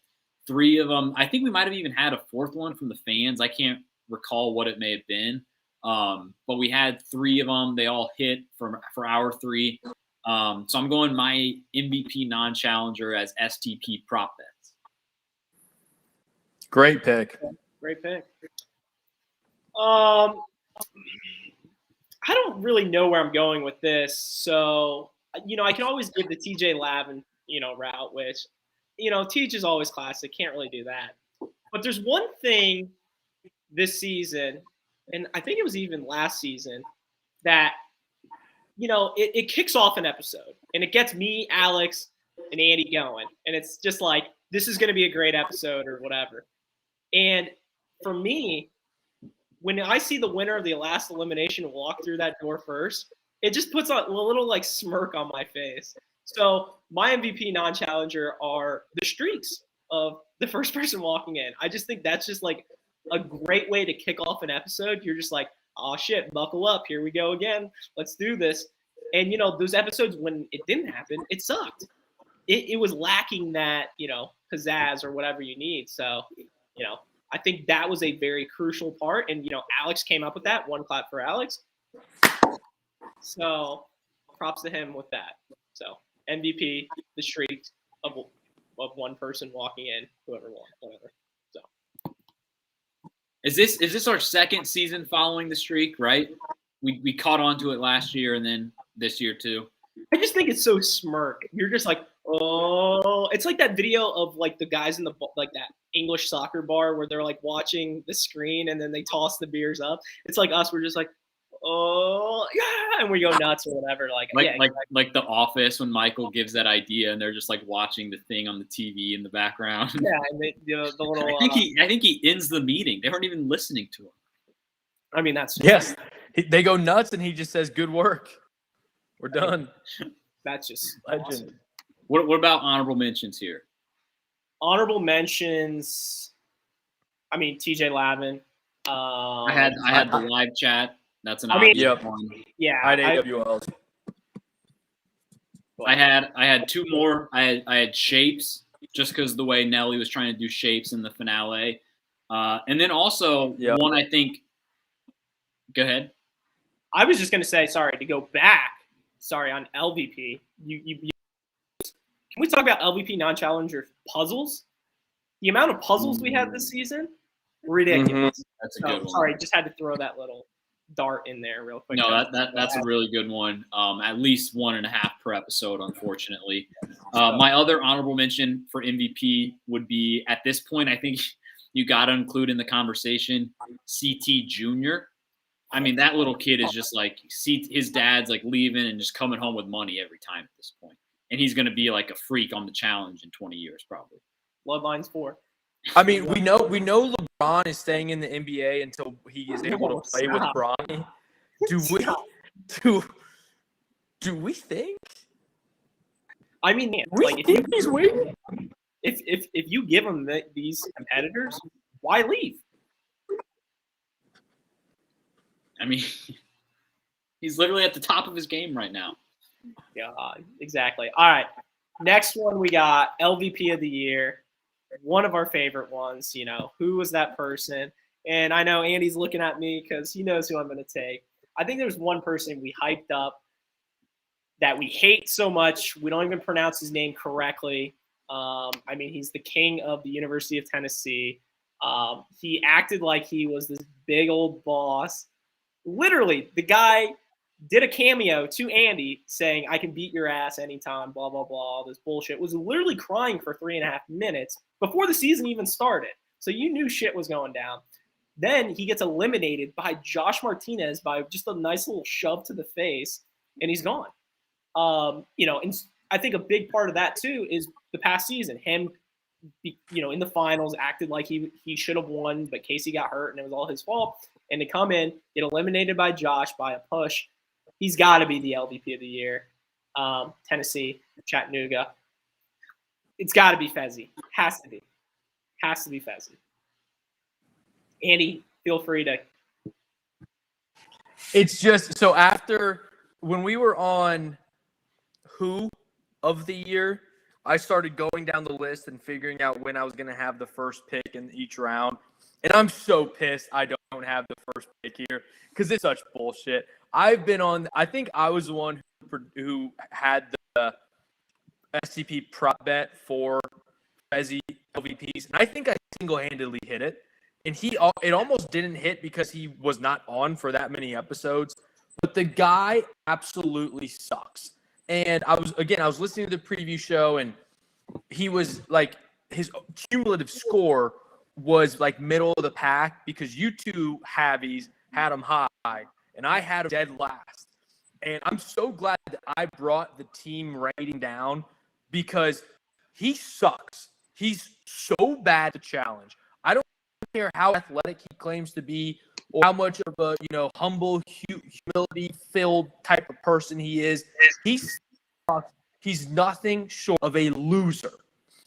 3 of them. I think we might have even had a 4th one from the fans. I can't recall what it may have been. But we had 3 of them. They all hit for our 3. So I'm going my MVP non-challenger as STP prop bets.
Great pick.
Great pick. I don't really know where I'm going with this. So, I can always give the TJ Lavin, route, which, Teach is always classic. Can't really do that. But there's one thing this season, and I think it was even last season, that, it kicks off an episode. And it gets me, Alex, and Andy going. And it's just like, this is going to be a great episode or whatever. And for me, when I see the winner of the last elimination walk through that door first, it just puts a little like smirk on my face. So my MVP non-challenger are the streaks of the first person walking in. I just think that's just like a great way to kick off an episode. You're just like, oh shit, buckle up. Here we go again. Let's do this. And, those episodes when it didn't happen, it sucked. It was lacking that, pizzazz or whatever you need. So, I think that was a very crucial part. And, Alex came up with that. One clap for Alex. So props to him with that. So MVP, the streak of one person walking in, whoever won, whatever. So
is this our second season following the streak, right? We caught on to it last year and then this year too.
I just think it's so smirk. You're just like, oh, it's like that video of like the guys in the like that English soccer bar where they're like watching the screen and then they toss the beers up. It's like us. We're just like, oh yeah, and we go nuts or whatever. Like
The Office when Michael gives that idea and they're just like watching the thing on the TV in the background.
Yeah, and the little.
I think he ends the meeting. They weren't even listening to him.
I mean, that's
yes. They go nuts and he just says, "Good work." We're done.
That's just
Legend.
awesome.
What about honorable mentions here?
Honorable mentions. I mean, TJ Lavin.
I had the live chat. That's an
I mean,
obvious one.
Yeah,
I had AWLs.
I had two more. I had Shapes, just because the way Nelly was trying to do Shapes in the finale, and then also one I think. Go ahead.
I was just gonna say, sorry, to go back. Sorry, on LVP. Can we talk about LVP non-challenger puzzles? The amount of puzzles we had this season, ridiculous.
That's a good one.
Sorry, just had to throw that little dart in there real quick.
No, that's a really good one. At least 1.5 per episode, unfortunately. My other honorable mention for MVP would be, at this point, I think you got to include in the conversation CT Jr. I mean, that little kid is just like, his dad's like leaving and just coming home with money every time at this point. And he's going to be like a freak on the challenge in 20 years, probably.
Bloodlines 4.
I mean, we know LeBron is staying in the NBA until he is able to play with Bronny. Do we think?
I mean, man,
We think he's waiting.
if you give him these competitors, why leave?
I mean, he's literally at the top of his game right now.
Yeah, exactly. All right, next one we got LVP of the year. One of our favorite ones. You know, who was that person? And I know Andy's looking at me because he knows who I'm going to take. I think there's one person we hyped up that we hate so much. We don't even pronounce his name correctly. I mean, he's the king of the University of Tennessee. He acted like he was this big old boss. Literally, the guy did a cameo to Andy saying, I can beat your ass anytime, blah, blah, blah, all this bullshit. Was literally crying for 3.5 minutes before the season even started. So you knew shit was going down. Then he gets eliminated by Josh Martinez by just a nice little shove to the face, and he's gone. You know, and I think a big part of that too is the past season. Him, you know, in the finals acted like he should have won, but Casey got hurt and it was all his fault. And to come in, get eliminated by Josh by a push, he's got to be the LVP of the year. Tennessee, Chattanooga. It's got to be Fezzi. Has to be Fezzi. Andy, feel free to.
It's just so after when we were on Who of the Year, I started going down the list and figuring out when I was going to have the first pick in each round. And I'm so pissed I don't have the first pick here because it's such bullshit. I think I was the one who had the SCP prop bet for Fezzi LVPs. And I think I single-handedly hit it. And it almost didn't hit because he was not on for that many episodes. But the guy absolutely sucks. And I was listening to the preview show, and he was like, his cumulative score was like middle of the pack because you two Havies had him high, and I had him dead last. And I'm so glad that I brought the team rating down because he sucks. He's so bad to challenge. I don't care how athletic he claims to be or how much of a, humble, humility-filled type of person he is. He's nothing short of a loser.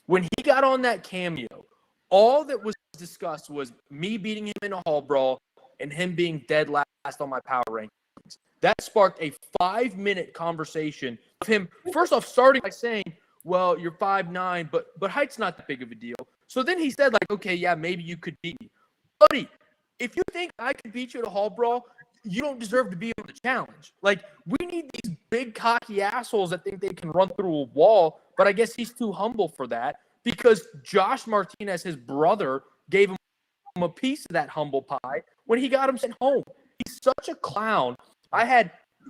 When he got on that cameo, all that was discussed was me beating him in a hall brawl and him being dead last on my power rankings. That sparked a 5-minute conversation of him, first off, starting by saying, well, you're 5'9", but height's not that big of a deal. So then he said, like, okay, yeah, maybe you could beat me. Buddy, if you think I could beat you at a hall brawl, you don't deserve to be on the challenge. Like, we need these big, cocky assholes that think they can run through a wall, but I guess he's too humble for that because Josh Martinez, his brother, gave him a piece of that humble pie when he got him sent home. He's such a clown.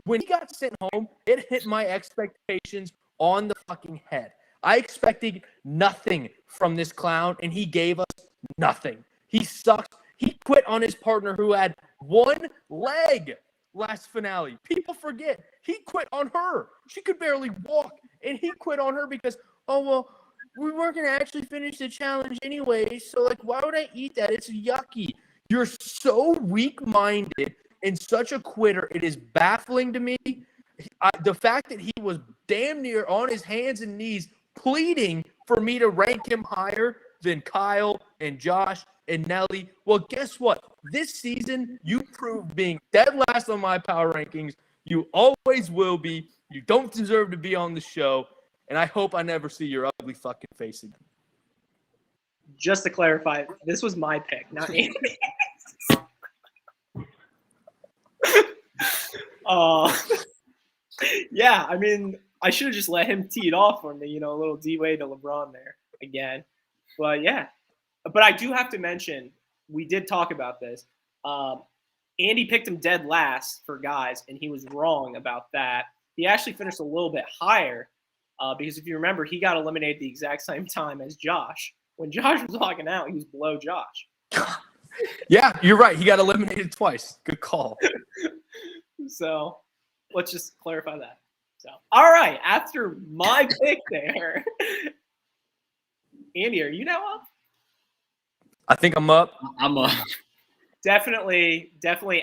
When he got sent home, it hit my expectations on the fucking head. I expected nothing from this clown, and he gave us nothing. He sucks. He quit on his partner who had one leg last finale. People forget. He quit on her. She could barely walk, and he quit on her because, we weren't going to actually finish the challenge anyway, so, why would I eat that? It's yucky. You're so weak-minded and such a quitter. It is baffling to me. the fact that he was damn near on his hands and knees pleading for me to rank him higher than Kyle and Josh and Nelly. Well, guess what? This season, you proved being dead last on my power rankings. You always will be. You don't deserve to be on the show. And I hope I never see your ugly fucking face again.
Just to clarify, this was my pick, not Andy's. Yeah, I mean, I should have just let him tee it off for me, a little D-Wade to LeBron there again. But yeah, but I do have to mention, we did talk about this. Andy picked him dead last for guys, and he was wrong about that. He actually finished a little bit higher because if you remember, he got eliminated the exact same time as Josh. When Josh was walking out, he was below Josh.
Yeah, you're right. He got eliminated twice. Good call.
So let's just clarify that. So, all right, after my pick there, Andy, are you now up?
I think I'm up.
I'm up.
Definitely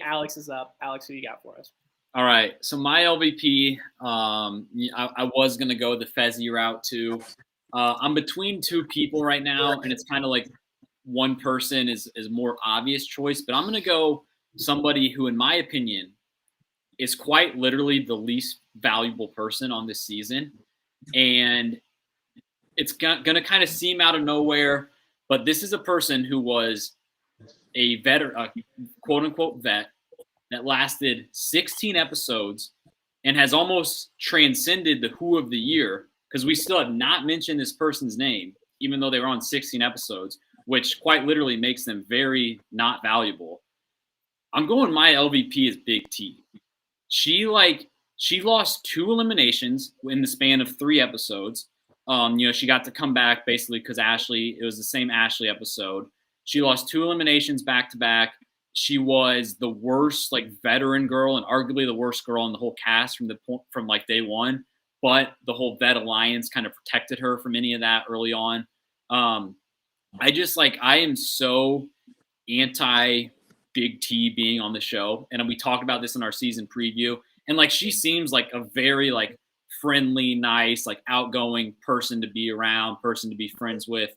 Alex is up. Alex, who you got for us?
All right. So my LVP, I was going to go the Fezzi route too. I'm between two people right now, and it's kind of like one person is more obvious choice, but I'm going to go somebody who, in my opinion, is quite literally the least valuable person on this season. And it's going to kind of seem out of nowhere, but this is a person who was a quote unquote vet that lasted 16 episodes and has almost transcended the Who of the Year, because we still have not mentioned this person's name, even though they were on 16 episodes, which quite literally makes them very not valuable. I'm going my LVP is Big T. She lost 2 eliminations in the span of 3 episodes. She got to come back basically because it was the same Ashley episode. She lost 2 eliminations back to back. She was the worst veteran girl and arguably the worst girl in the whole cast from day one. But the whole vet alliance kind of protected her from any of that early on. I am so anti Big T being on the show. And we talked about this in our season preview. And she seems like a very friendly, nice, outgoing person to be around, person to be friends with.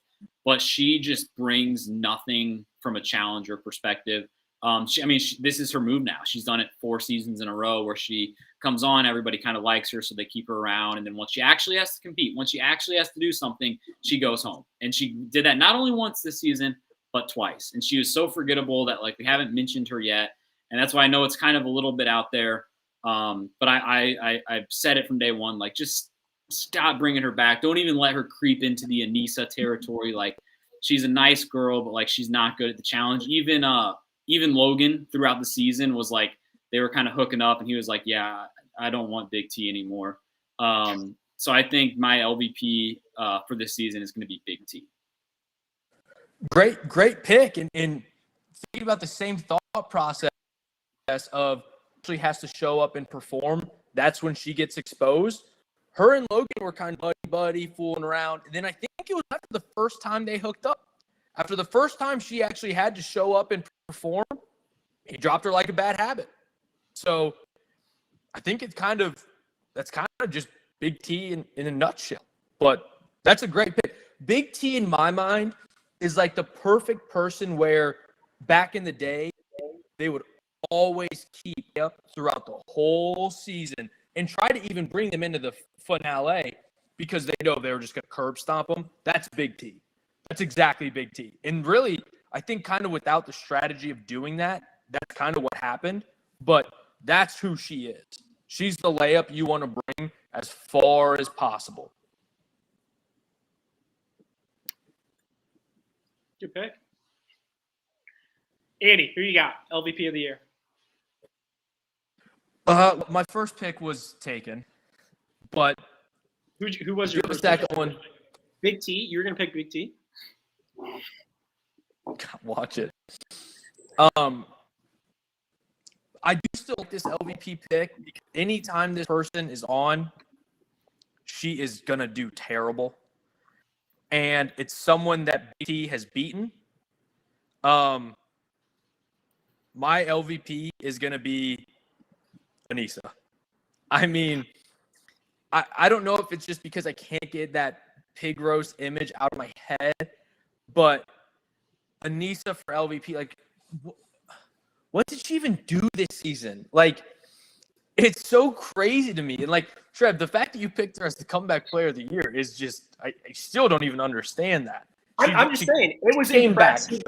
But she just brings nothing from a challenger perspective. This is her move now. She's done it 4 seasons in a row where she comes on, everybody kind of likes her, so they keep her around. And then once she actually has to compete, once she actually has to do something, she goes home. And she did that not only once this season, but twice. And she was so forgettable that we haven't mentioned her yet. And that's why I know it's kind of a little bit out there. But I've said it from day one, just stop bringing her back. Don't even let her creep into the Anissa territory. She's a nice girl, but she's not good at the challenge. Even Logan throughout the season was they were kind of hooking up, and he was like, yeah, I don't want Big T anymore. So I think my LVP for this season is going to be Big T.
Great pick. And thinking about the same thought process of actually has to show up and perform, that's when she gets exposed. Her and Logan were kind of buddy, fooling around. And then I think it was after the first time they hooked up. After the first time she actually had to show up and perform, he dropped her like a bad habit. So I think that's kind of just Big T in a nutshell. But that's a great pick. Big T in my mind is the perfect person where back in the day, they would always keep up throughout the whole season and try to even bring them into the finale because they know they were just going to curb stomp them. That's Big T. That's exactly Big T. And really, I think kind of without the strategy of doing that, that's kind of what happened. But that's who she is. She's the layup you want to bring as far as possible.
Good pick. Andy, who you got? LVP of the year.
My first pick was taken, but
who was your
second one?
Big T. You were gonna pick Big T.
Watch it. I do still like this LVP pick because anytime this person is on, she is gonna do terrible, and it's someone that Big T has beaten. My LVP is gonna be Anissa. I mean, I don't know if it's just because I can't get that pig roast image out of my head, but Anissa for LVP, like, what did she even do this season? Like, it's so crazy to me. And, like, Trev, the fact that you picked her as the comeback player of the year is just, I still don't even understand that.
I'm just saying, it was impressive.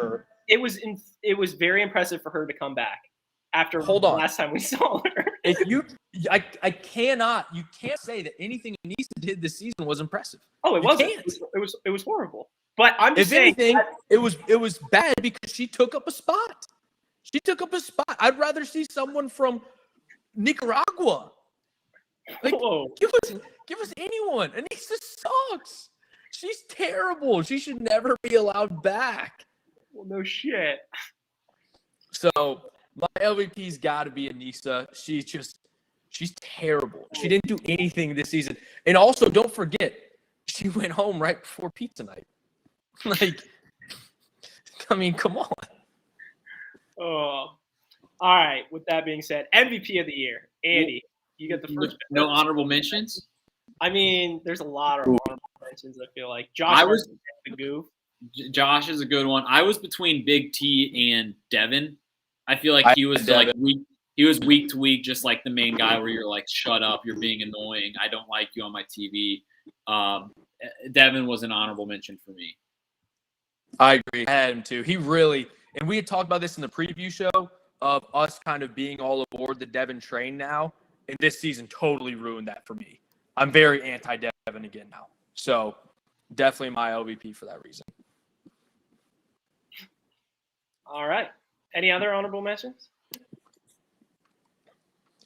It was very impressive for her to come back after the last time we saw her.
You can't say that anything Anissa did this season was impressive.
Oh, it wasn't. It was horrible. But I'm just saying,
anything, it was bad because she took up a spot. She took up a spot. I'd rather see someone from Nicaragua. Like, give us anyone. Anissa sucks. She's terrible. She should never be allowed back.
Well, no shit.
So my LVP's got to be Anissa. She's terrible. She didn't do anything this season. And also, don't forget, she went home right before pizza night. Like, I mean, come on.
Oh, all right. With that being said, MVP of the year, Andy, you get the first.
No honorable mentions.
I mean, there's a lot of honorable mentions. I feel like Josh was the goof.
Josh is a good one. I was between Big T and Devin. I feel like he was week to week, just like the main guy where you're like, shut up, you're being annoying. I don't like you on my TV. Devin was an honorable mention for me.
I agree. I had him too. He really, and we had talked about this in the preview show of us kind of being all aboard the Devin train now. And this season totally ruined that for me. I'm very anti-Devin again now. So definitely my LVP for that reason.
All right. Any other honorable mentions?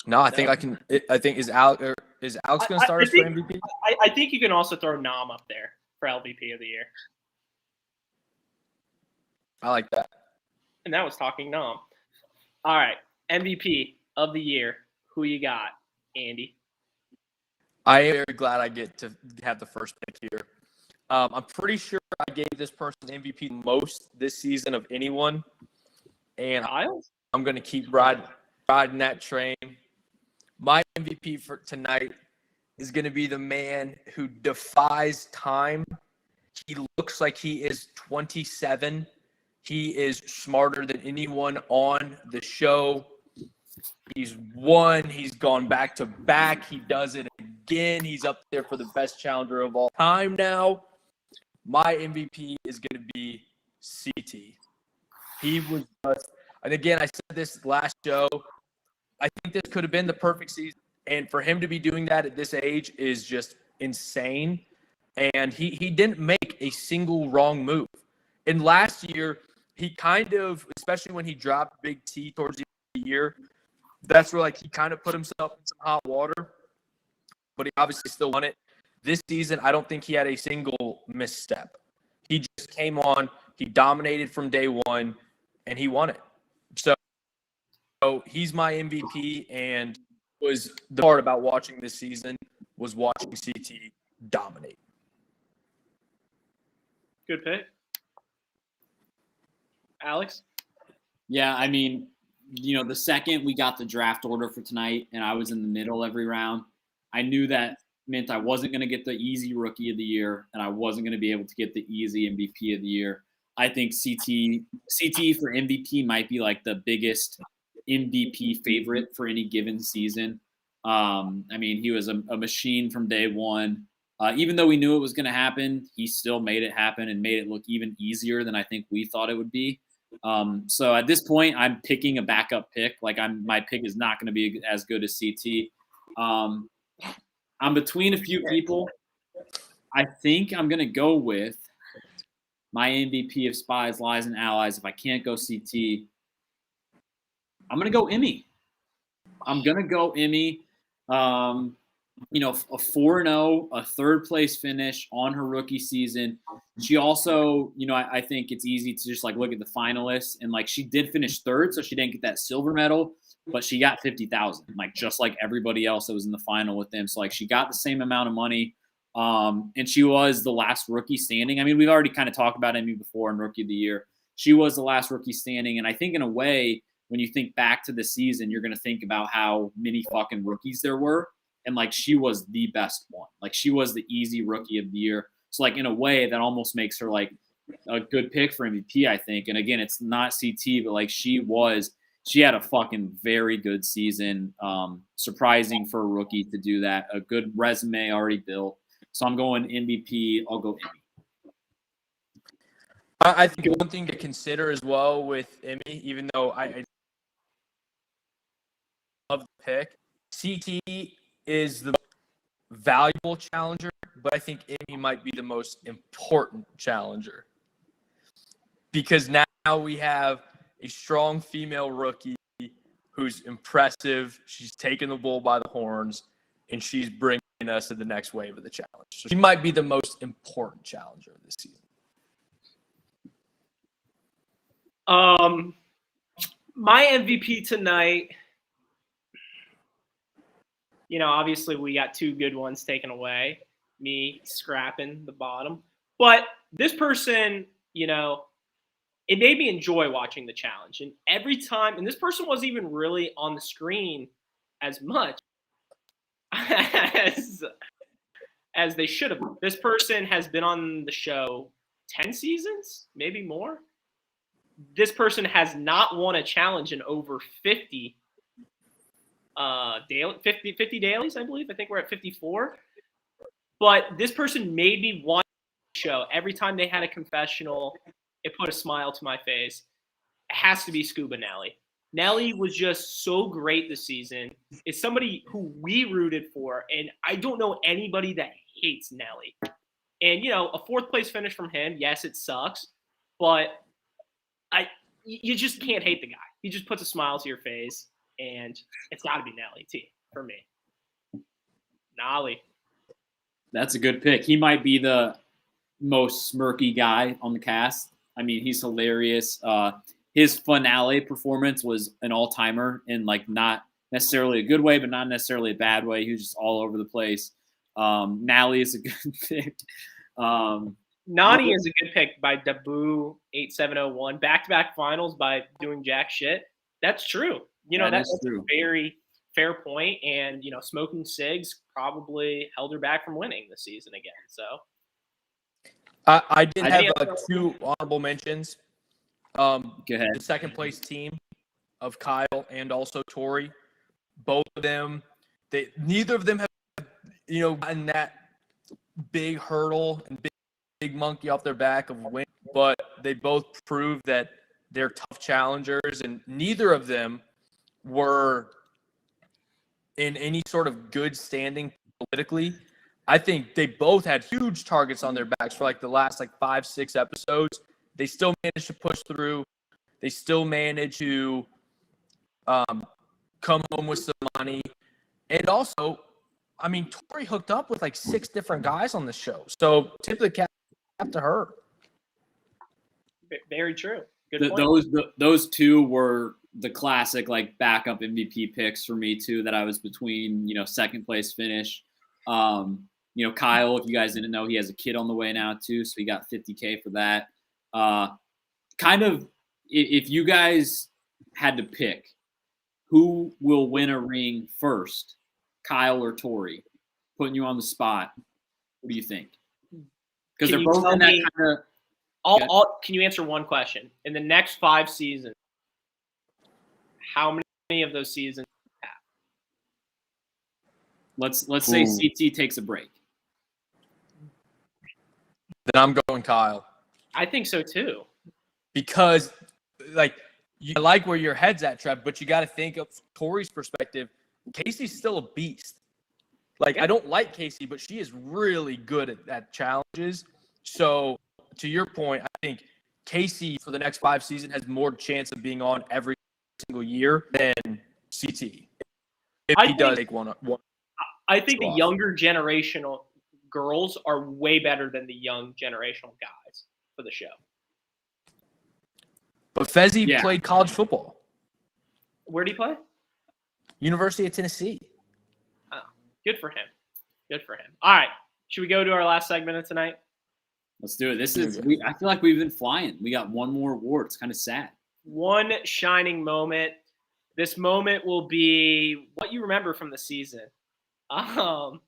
No, I think I can. I think is Alex going to start us for MVP?
I think you can also throw Nam up there for LVP of the year.
I like that.
And that was talking Nam. All right. MVP of the year. Who you got, Andy?
I am very glad I get to have the first pick here. I'm pretty sure I gave this person MVP most this season of anyone. And I'm going to keep riding that train. My MVP for tonight is going to be the man who defies time. He looks like he is 27. He is smarter than anyone on the show. He's won. He's gone back to back. He does it again. He's up there for the best challenger of all time now. My MVP is going to be CT. He was just, and again, I said this last show, I think this could have been the perfect season. And for him to be doing that at this age is just insane. And he didn't make a single wrong move. And last year, he kind of, especially when he dropped Big T towards the end of the year, that's where, like, he kind of put himself in some hot water. But he obviously still won it. This season, I don't think he had a single misstep. He just came on, he dominated from day one, and he won it. So he's my MVP, and was the part about watching this season was watching CT dominate.
Good pick. Alex?
Yeah, I mean, the second we got the draft order for tonight and I was in the middle every round, I knew that meant I wasn't going to get the easy rookie of the year and I wasn't going to be able to get the easy MVP of the year. I think CT for MVP might be like the biggest MVP favorite for any given season. I mean, he was a machine from day one. Even though we knew it was going to happen, he still made it happen and made it look even easier than I think we thought it would be. So at this point, I'm picking a backup pick. Like my pick is not going to be as good as CT. I'm between a few people. I think I'm going to go with my MVP of Spies, Lies, and Allies. If I can't go CT, I'm going to go Emmy. I'm going to go Emmy. A 4-0, a third place finish on her rookie season. She also, I think it's easy to just like look at the finalists and like she did finish third, so she didn't get that silver medal, but she got $50,000, like just like everybody else that was in the final with them. So like she got the same amount of money. And she was the last rookie standing. I mean, we've already kind of talked about Emmy before in Rookie of the Year. She was the last rookie standing. And I think in a way, when you think back to the season, you're going to think about how many fucking rookies there were. and like she was the best one. Like she was the easy rookie of the year. So like in a way that almost makes her like a good pick for MVP, I think. And again, it's not CT, but like she had a fucking very good season. Surprising for a rookie to do that. A good resume already built. So I'm going MVP. I'll go Emmy.
I think one thing to consider as well with Emmy, even though I love the pick, CT is the valuable challenger, but I think Emmy might be the most important challenger. Because now we have a strong female rookie who's impressive. She's taking the bull by the horns, and she's bringing us to the next wave of the challenge. So she might be the most important challenger of this season.
My MVP tonight, obviously we got two good ones taken away. Me scrapping the bottom. But this person, it made me enjoy watching the challenge. And every time, and this person wasn't even really on the screen as much as they should have. This person has been on the show 10 seasons, maybe more. This person has not won a challenge in over 50 dailies, I believe. I think we're at 54. But this person made me watch the show. Every time they had a confessional, it put a smile to my face. It has to be Scuba Nelly. Nelly was just so great this season. It's somebody who we rooted for, and I don't know anybody that hates Nelly. And, a fourth place finish from him, yes, it sucks, but you just can't hate the guy. He just puts a smile to your face, and it's got to be Nelly, T, for me. Nolly.
That's a good pick. He might be the most smirky guy on the cast. I mean, he's hilarious. His finale performance was an all-timer in like not necessarily a good way, but not necessarily a bad way. He was just all over the place. Nally is a good pick.
Nani is a good pick by Dabu8701. Back-to-back finals by doing jack shit. That's true. That's true. A very fair point. And, smoking cigs probably held her back from winning this season again. So
I did have two honorable mentions.
Go ahead.
The second place team of Kyle and also Tori. Both of them, neither of them have, gotten that big hurdle and big monkey off their back of win, but they both proved that they're tough challengers, and neither of them were in any sort of good standing politically. I think they both had huge targets on their backs for like the last 5-6 episodes. They still managed to push through. They still managed to come home with some money. And also, I mean, Tori hooked up with 6 different guys on the show. So tip the cap to her.
Very true. Good point.
Those two were the classic backup MVP picks for me too. That I was between second place finish. Kyle, if you guys didn't know, he has a kid on the way now too, so he got $50K for that. If you guys had to pick who will win a ring first, Kyle or Tori, putting you on the spot, what do you think? Because they're both in that kind of.
Can you answer one question? In the next 5 seasons, how many of those seasons have?
Let's say CT takes a break.
Then I'm going Kyle.
I think so too.
Because you like where your head's at, Trev, but you got to think of Tori's perspective. Casey's still a beast. I don't like Casey, but she is really good at challenges. So to your point, I think Casey for the next 5 seasons has more chance of being on every single year than CT. If he does take one.
I think the younger generational girls are way better than the young generational guys for the show.
But Fezzi played college football.
Where did he play?
University of Tennessee.
Oh, good for him. Good for him. All right. Should we go to our last segment of tonight?
Let's do it. I feel like we've been flying. We got one more award. It's kind of sad.
One shining moment. This moment will be what you remember from the season. And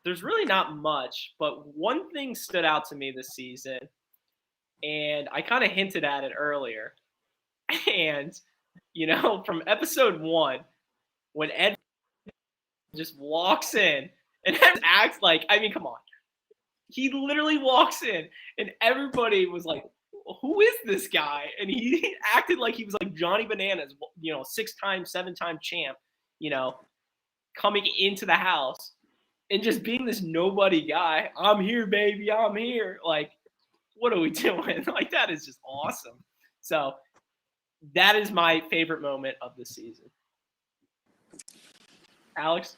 there's really not much, but one thing stood out to me this season, and I kind of hinted at it earlier. And, from episode 1, when Ed just walks in and acts like, I mean, come on. He literally walks in and everybody was like, who is this guy? And he acted like he was like Johnny Bananas, 6-time, 7-time champ, coming into the house and just being this nobody guy. I'm here, baby. I'm here. Like, what are we doing? Like, that is just awesome. So that is my favorite moment of the season. Alex?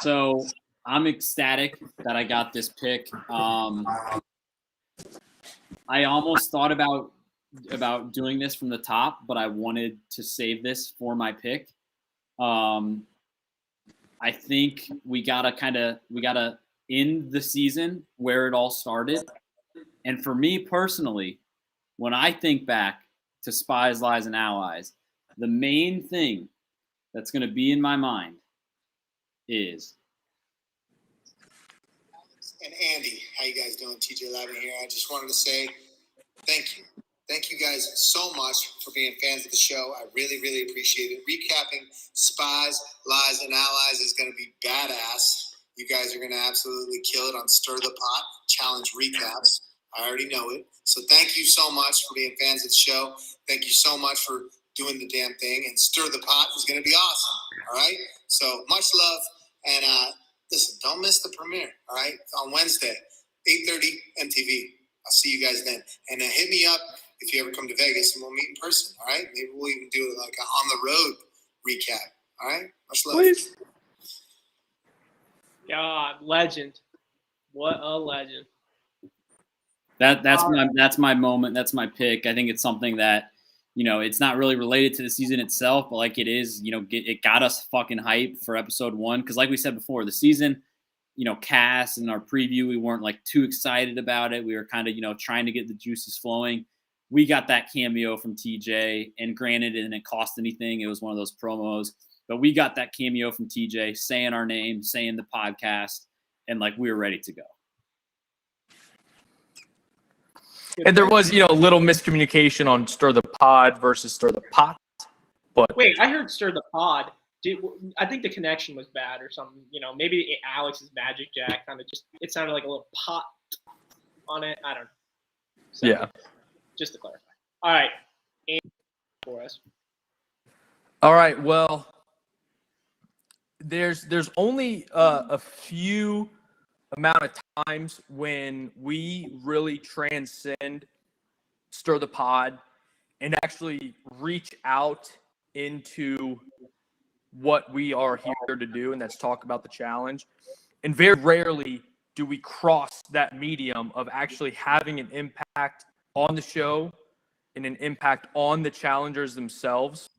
So I'm ecstatic that I got this pick. I almost thought about doing this from the top, but I wanted to save this for my pick. I think we gotta end the season where it all started. And for me personally, when I think back to Spies, Lies, and Allies, the main thing that's going to be in my mind is.
And Andy, how you guys doing? TJ Lavin here. I just wanted to say thank you. Thank you guys so much for being fans of the show. I really, really appreciate it. Recapping Spies, Lies, and Allies is going to be badass. You guys are going to absolutely kill it on Stir the Pot Challenge recaps. I already know it. So thank you so much for being fans of the show. Thank you so much for doing the damn thing. And Stir the Pot is going to be awesome. All right? So much love. And listen, don't miss the premiere. All right? On Wednesday, 8:30 MTV. I'll see you guys then. And hit me up if you ever come to Vegas and we'll meet in person. All right? Maybe we'll even do like an on the road recap. All right? Much love.
Please.
God, legend. What a legend.
That's my moment. That's my pick. I think it's something that, it's not really related to the season itself, but like it is, it got us fucking hype for episode 1. Because like we said before, the season, cast and our preview, we weren't like too excited about it. We were kind of, trying to get the juices flowing. We got that cameo from TJ, and granted, it didn't cost anything. It was one of those promos, but we got that cameo from TJ saying our name, saying the podcast, and like we were ready to go.
And there was, a little miscommunication on Stir the Pod versus Stir the Pot. But
wait, I heard Stir the Pod. I think the connection was bad or something. Maybe Alex's Magic Jack kind of it sounded like a little pot on it. I don't know. So,
yeah.
Just to clarify. All right. And for us.
All right. Well, there's only a few amount of times when we really transcend Stir the Pod and actually reach out into what we are here to do, and that's talk about the challenge. And very rarely do we cross that medium of actually having an impact on the show and an impact on the challengers themselves.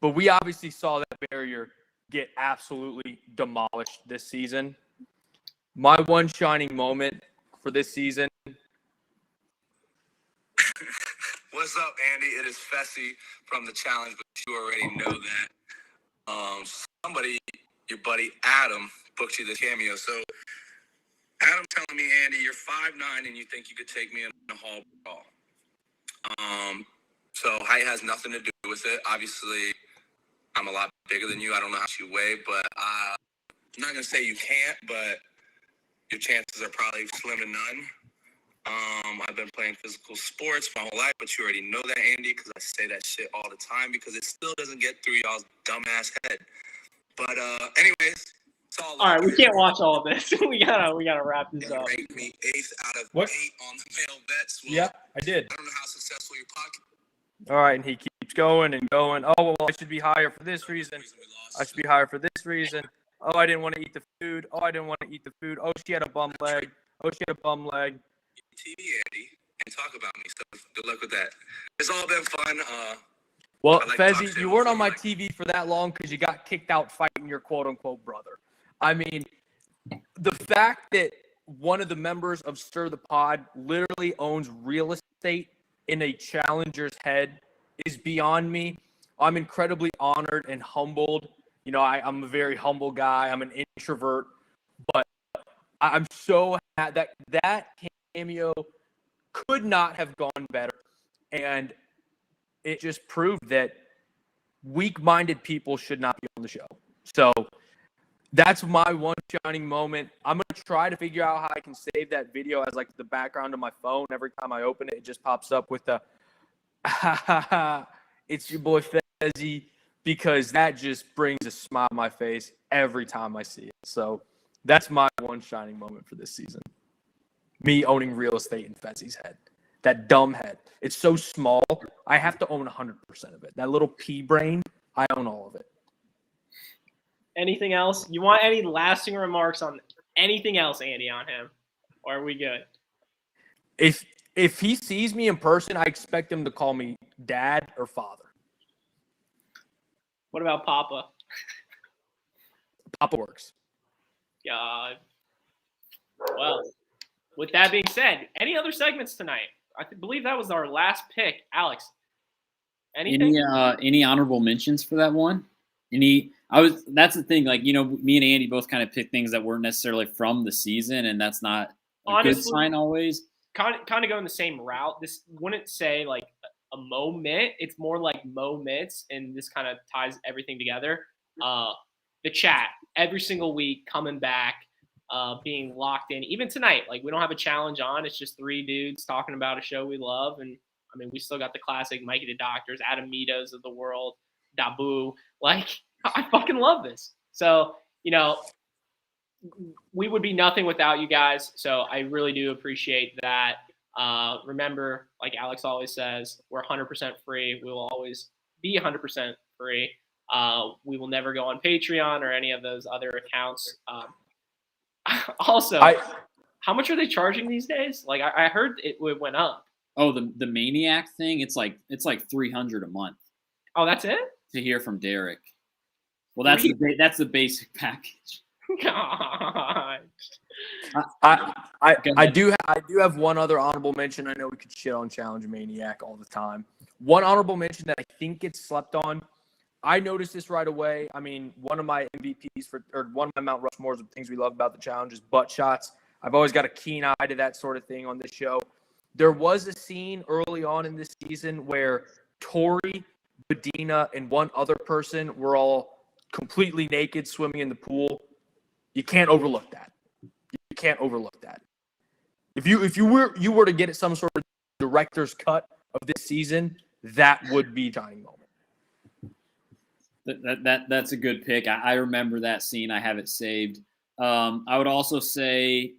But we obviously saw that barrier get absolutely demolished this season. My one shining moment for this season.
What's up, Andy? It is Fessy from the challenge, but you already know that. Somebody, your buddy Adam, booked you the cameo. So Adam telling me, Andy, you're 5'9" and you think you could take me in a hall brawl. So height has nothing to do with it. Obviously, I'm a lot bigger than you. I don't know how much you weigh, but I'm not going to say you can't, but your chances are probably slim to none. I've been playing physical sports my whole life, but you already know that, Andy, because I say that shit all the time because it still doesn't get through y'all's dumbass head. But anyways, it's all
right. We can't watch all of this. we gotta wrap this up.
Rate me 8th out of 8 on the male bets. Well,
yeah, I did.
I don't know how successful your podcast.
All right, and he keeps going and going. Oh, well, I should be higher for this reason. I should be higher for this reason. Oh, I didn't want to eat the food. Oh, I didn't want to eat the food. Oh, she had a bum leg. Oh, she had a bum leg.
TV, Andy, and talk about me. So good luck with that. It's all been fun.
Well,
like
Fezzi, you weren't on my TV for that long because you got kicked out fighting your quote-unquote brother. I mean, the fact that one of the members of Stir the Pod literally owns real estate in a challenger's head is beyond me. I'm incredibly honored and humbled You know, I'm a very humble guy. I'm an introvert, but I'm so that cameo could not have gone better. And it just proved that weak-minded people should not be on the show. So that's my one shining moment. I'm going to try to figure out how I can save that video as like the background of my phone. Every time I open it, it just pops up with the it's your boy Fezzy, because that just brings a smile on my face every time I see it. So that's my one shining moment for this season. Me owning real estate in Fezzy's head. That dumb head. It's so small. I have to own 100% of it. That little pea brain, I own all of it.
Anything else? You want any lasting remarks on anything else, Andy, on him? Or are we good?
If he sees me in person, I expect him to call me dad or father.
What about Papa?
Papa works.
God. Well, with that being said, any other segments tonight? I believe that was our last pick. Alex, anything?
Any honorable mentions for that one? That's the thing. Like, you know, me and Andy both kind of picked things that weren't necessarily from the season, and that's not a good sign always.
Kind of going the same route. This wouldn't say like a moment. It's more like moments, and this kind of ties everything together. The chat every single week coming back, being locked in. Even tonight, like we don't have a challenge on. It's just three dudes talking about a show we love, and I mean we still got the classic Mikey the Doctors, Adam Mitos of the world, Dabu. Like I fucking love this. So you know. We would be nothing without you guys, so I really do appreciate that. Remember, like Alex always says, we're 100% free. We will always be 100% free. We will never go on Patreon or any of those other accounts. Also, how much are they charging these days? Like I heard it went up.
Oh, the Maniac thing, it's like $300 a month.
Oh, that's it?
To hear from Derek. Well, that's the basic package.
God.
I do have one other honorable mention. I know we could shit on Challenge Maniac all the time. One honorable mention that I think gets slept on. I noticed this right away. I mean, one of my MVPs one of my Mount Rushmores of things we love about the challenge is butt shots. I've always got a keen eye to that sort of thing on this show. There was a scene early on in this season where Tori, Bedina, and one other person were all completely naked swimming in the pool. You can't overlook that. You can't overlook that. If you were to get some sort of director's cut of this season, that would be a shining moment.
That's a good pick. I remember that scene. I have it saved. I would also say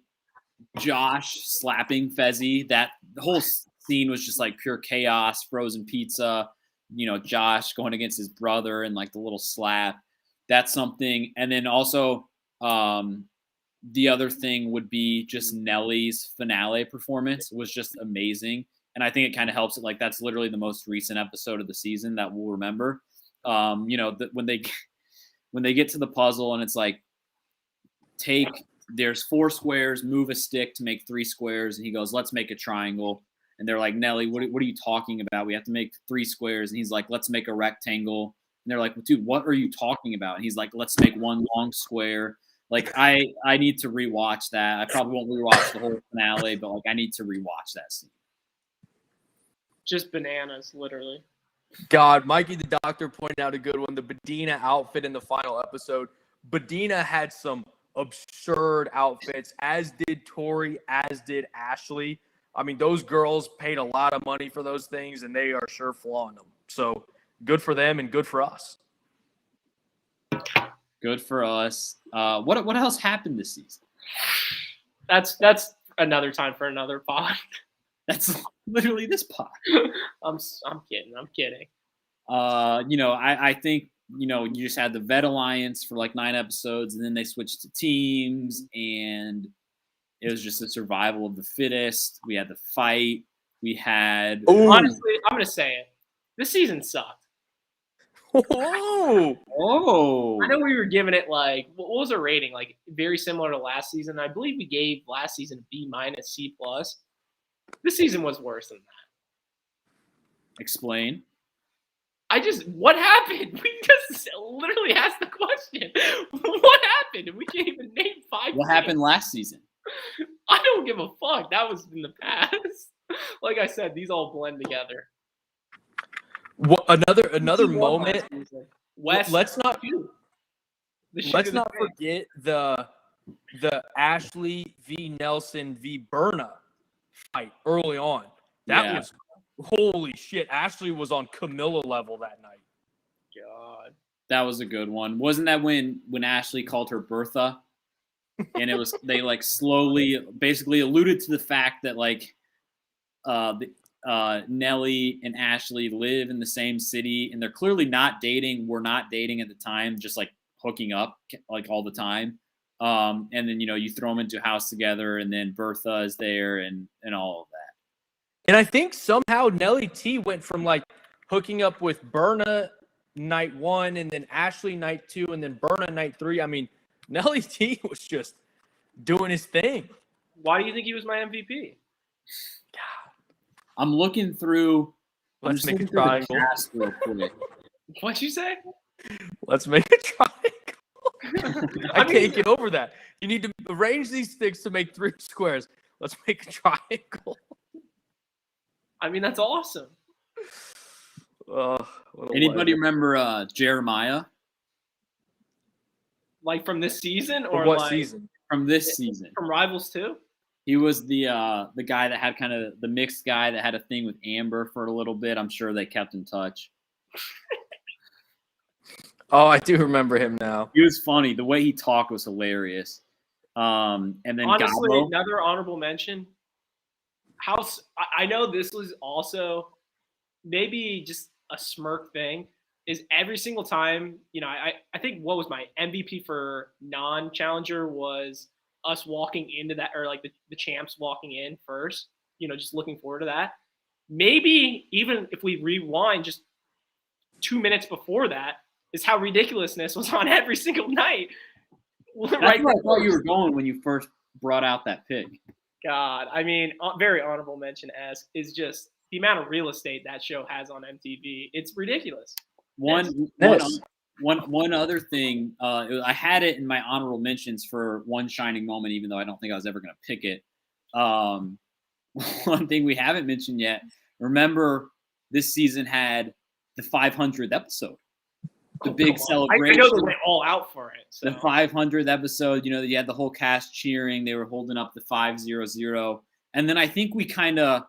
Josh slapping Fezzy. The whole scene was just like pure chaos, frozen pizza. You know, Josh going against his brother and like the little slap. That's something. And then also the other thing would be just Nelly's finale performance was just amazing. And I think it kind of helps it. Like that's literally the most recent episode of the season that we'll remember. You know, when they get to the puzzle and it's like, there's 4 squares, move a stick to make 3 squares. And he goes, let's make a triangle. And they're like, Nelly, what are you talking about? We have to make 3 squares. And he's like, let's make a rectangle. And they're like, well, dude, what are you talking about? And he's like, let's make 1 long square. Like, I need to rewatch that. I probably won't rewatch the whole finale, but like, I need to rewatch that scene.
Just bananas, literally.
God, Mikey the Doctor pointed out a good one. The Bedina outfit in the final episode. Bedina had some absurd outfits, as did Tori, as did Ashley. I mean, those girls paid a lot of money for those things, and they are sure flaunting them. So good for them and good for us.
Good for us. What else happened this season?
That's another time for another pod.
That's literally this pod.
I'm kidding.
You know, I think, you know, you just had the Vet Alliance for like 9 episodes, and then they switched to teams, and it was just a survival of the fittest. We had the fight. We had.
Honestly, I'm gonna say it. This season sucked.
Oh!
I know we were giving it like, what was our rating? Like very similar to last season. I believe we gave last season B-, C+. This season was worse than that.
Explain.
What happened? We just literally asked the question.
what happened last season?
I don't give a fuck. That was in the past. Like I said, these all blend together.
Another moment.
West.
Let's not
Let's
forget the Ashley v. Nelson v. Berna fight early on. That was holy shit. Ashley was on Camilla level that night.
God.
That was a good one. Wasn't that when Ashley called her Bertha? And it was they like slowly basically alluded to the fact that like Nelly and Ashley live in the same city and they're clearly not dating. We're not dating at the time, just like hooking up like all the time. And then, you throw them into a house together and then Bertha is there and all of that.
And I think somehow Nelly T went from like hooking up with Berna night 1 and then Ashley night 2 and then Berna night 3. I mean, Nelly T was just doing his thing.
Why do you think he was my MVP?
I'm looking through.
Let's make a triangle.
Real quick.
What'd you say?
Let's make a triangle. I can't get over that. You need to arrange these sticks to make 3 squares. Let's make a triangle.
I mean, that's awesome.
Anybody remember Jeremiah?
Like from this season, or
what
like
season?
From this season.
From Rivals 2?
He was the guy that had kind of the mixed guy that had a thing with Amber for a little bit. I'm sure they kept in touch.
Oh, I do remember him now.
He was funny. The way he talked was hilarious. And then
honestly,
Gabo.
another honorable mention. I know this was also maybe just a smirk thing. Is every single time, I think what was my MVP for non-challenger was us walking into that, or like the champs walking in first, just looking forward to that. Maybe even if we rewind just 2 minutes before that, is how ridiculousness was on every single night.
That's where I thought you were going when you first brought out that pick.
God, I mean, very honorable mention is just the amount of real estate that show has on MTV. It's ridiculous.
One other thing, I had it in my honorable mentions for one shining moment, even though I don't think I was ever going to pick it. One thing we haven't mentioned yet, remember this season had the 500th episode. The big celebration.
I know they went all out for it. So.
The 500th episode, you had the whole cast cheering. They were holding up the 500. And then I think we kind of,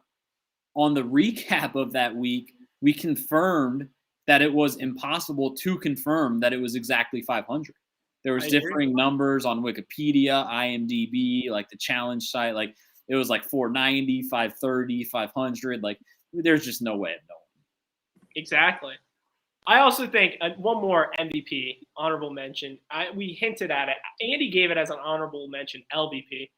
on the recap of that week, we confirmed that it was impossible to confirm that it was exactly 500. There was differing numbers on Wikipedia, IMDb, like the challenge site. Like it was like 490, 530, 500. Like there's just no way of knowing.
Exactly. I also think one more MVP, honorable mention. We hinted at it. Andy gave it as an honorable mention, LVP.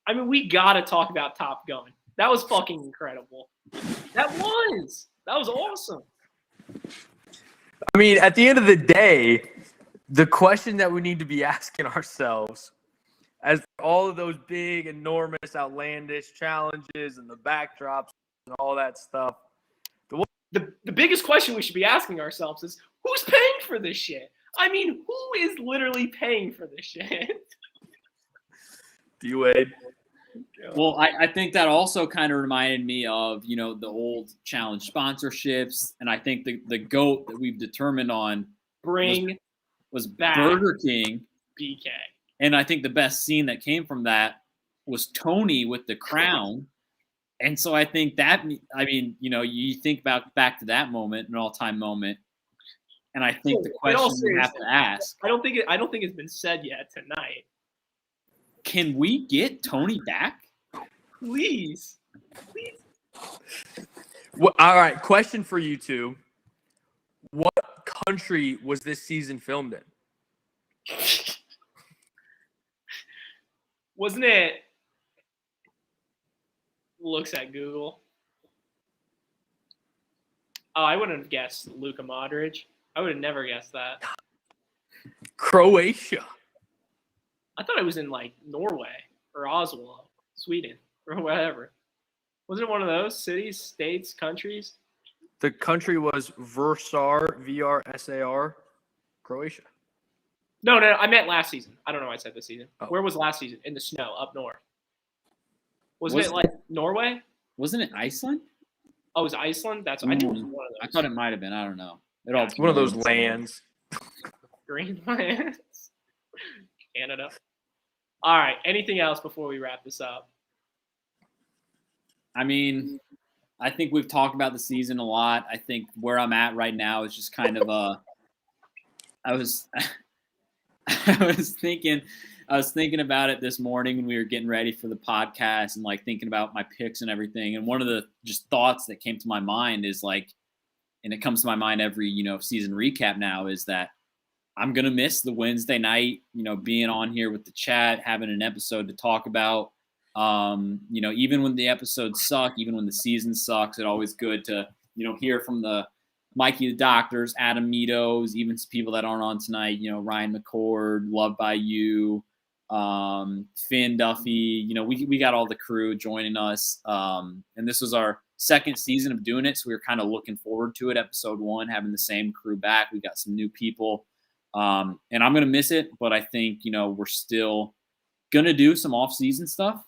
I mean, we got to talk about Top Gun. That was fucking incredible. That was awesome.
I mean, at the end of the day, the question that we need to be asking ourselves, as all of those big, enormous, outlandish challenges and the backdrops and all that stuff,
the biggest question we should be asking ourselves is, who's paying for this shit? I mean, who is literally paying for this shit?
D-Wade.
Well, I think that also kind of reminded me of, the old challenge sponsorships. And I think the GOAT that we've determined on was
back
Burger King.
BK.
And I think the best scene that came from that was Tony with the crown. And so I think that, you think back to that moment, an all-time moment. And I think the question you have to ask.
I don't think it's been said yet tonight.
Can we get Tony back?
Please.
Well, all right, question for you two. What country was this season filmed in?
Wasn't it? Looks at Google. Oh, I wouldn't have guessed Luka Modric. I would have never guessed that.
Croatia.
I thought it was in like Norway or Oslo, Sweden, or whatever. Wasn't it one of those cities, states, countries?
The country was Vrsar, VRSAR, Croatia.
No, I meant last season. I don't know why I said this season.
Oh.
Where was last season? In the snow up north. Wasn't it like Norway?
Wasn't it Iceland?
Oh, it was Iceland? I think it was one of those.
I thought it might have been. I don't know.
It's one of those lands.
Greenland. Canada. All right. Anything else before we wrap this up?
I mean, I think we've talked about the season a lot. I think where I'm at right now is just kind of I was thinking about it this morning when we were getting ready for the podcast and like thinking about my picks and everything. And one of the just thoughts that came to my mind is like, and it comes to my mind every, season recap now, is that I'm going to miss the Wednesday night, being on here with the chat, having an episode to talk about. Even when the episodes suck, even when the season sucks, it's always good to, hear from the Mikey the Doctors, Adam Meadows, even some people that aren't on tonight, Ryan McCord, Loved by You, Finn Duffy, we got all the crew joining us. And this was our second season of doing it. So we were kind of looking forward to it. Episode 1, having the same crew back. We got some new people. And I'm going to miss it, but I think, we're still going to do some off-season stuff.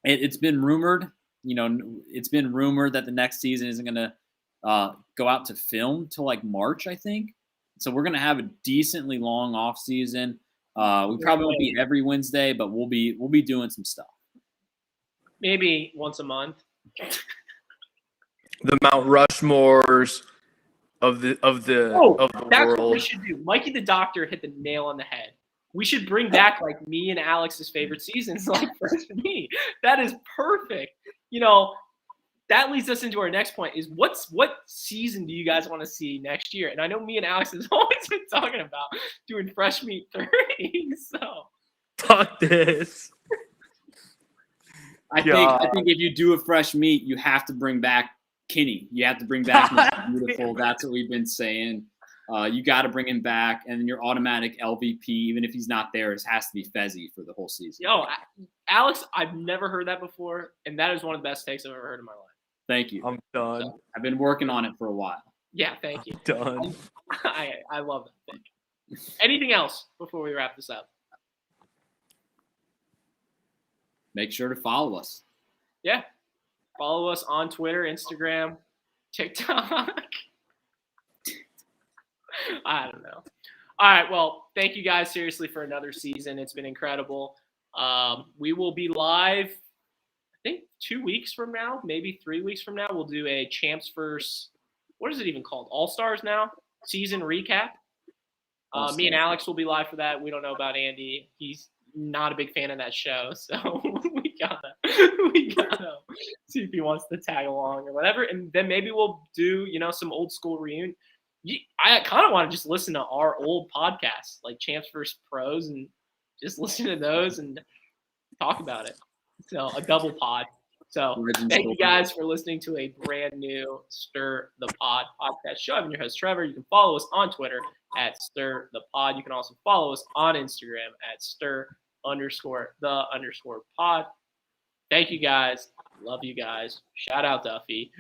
It's been rumored, that the next season isn't going to go out to film till like March, I think. So we're going to have a decently long off season. We probably won't be every Wednesday, but we'll be doing some stuff.
Maybe once a month.
The Mount Rushmores of the
that's
world.
what we should do. Mikey the Doctor hit the nail on the head. We should bring back like me and Alex's favorite seasons, like Fresh Me. That is perfect. That leads us into our next point: is what season do you guys want to see next year? And I know me and Alex has always been talking about doing Fresh Meat 30. So
fuck this.
I think if you do a Fresh Meat, you have to bring back Kenny. You have to bring back Mr. Beautiful. That's what we've been saying. You got to bring him back, and your automatic LVP, even if he's not there, it has to be Fezzi for the whole season.
Yo, Alex, I've never heard that before, and that is one of the best takes I've ever heard in my life.
Thank you.
I'm done.
So, I've been working on it for a while.
Yeah, thank you.
Done.
I love that. Thank you. Anything else before we wrap this up?
Make sure to follow us.
Yeah. Follow us on Twitter, Instagram, TikTok. I don't know. All right. Well, thank you guys seriously for another season. It's been incredible. We will be live, I think 2 weeks from now, maybe 3 weeks from now. We'll do a Champs Versus, what is it even called? All-Stars now? Season recap. Me and Alex will be live for that. We don't know about Andy. He's not a big fan of that show, so we gotta see if he wants to tag along or whatever. And then maybe we'll do, some old school reunion. I kind of want to just listen to our old podcasts, like Champs vs. Pros, and just listen to those and talk about it. So a double pod. So thank you guys for listening to a brand new Stir the Pod podcast show. I'm your host, Trevor. You can follow us on Twitter at Stir the Pod. You can also follow us on Instagram at Stir_the_pod. Thank you guys. Love you guys. Shout out Duffy.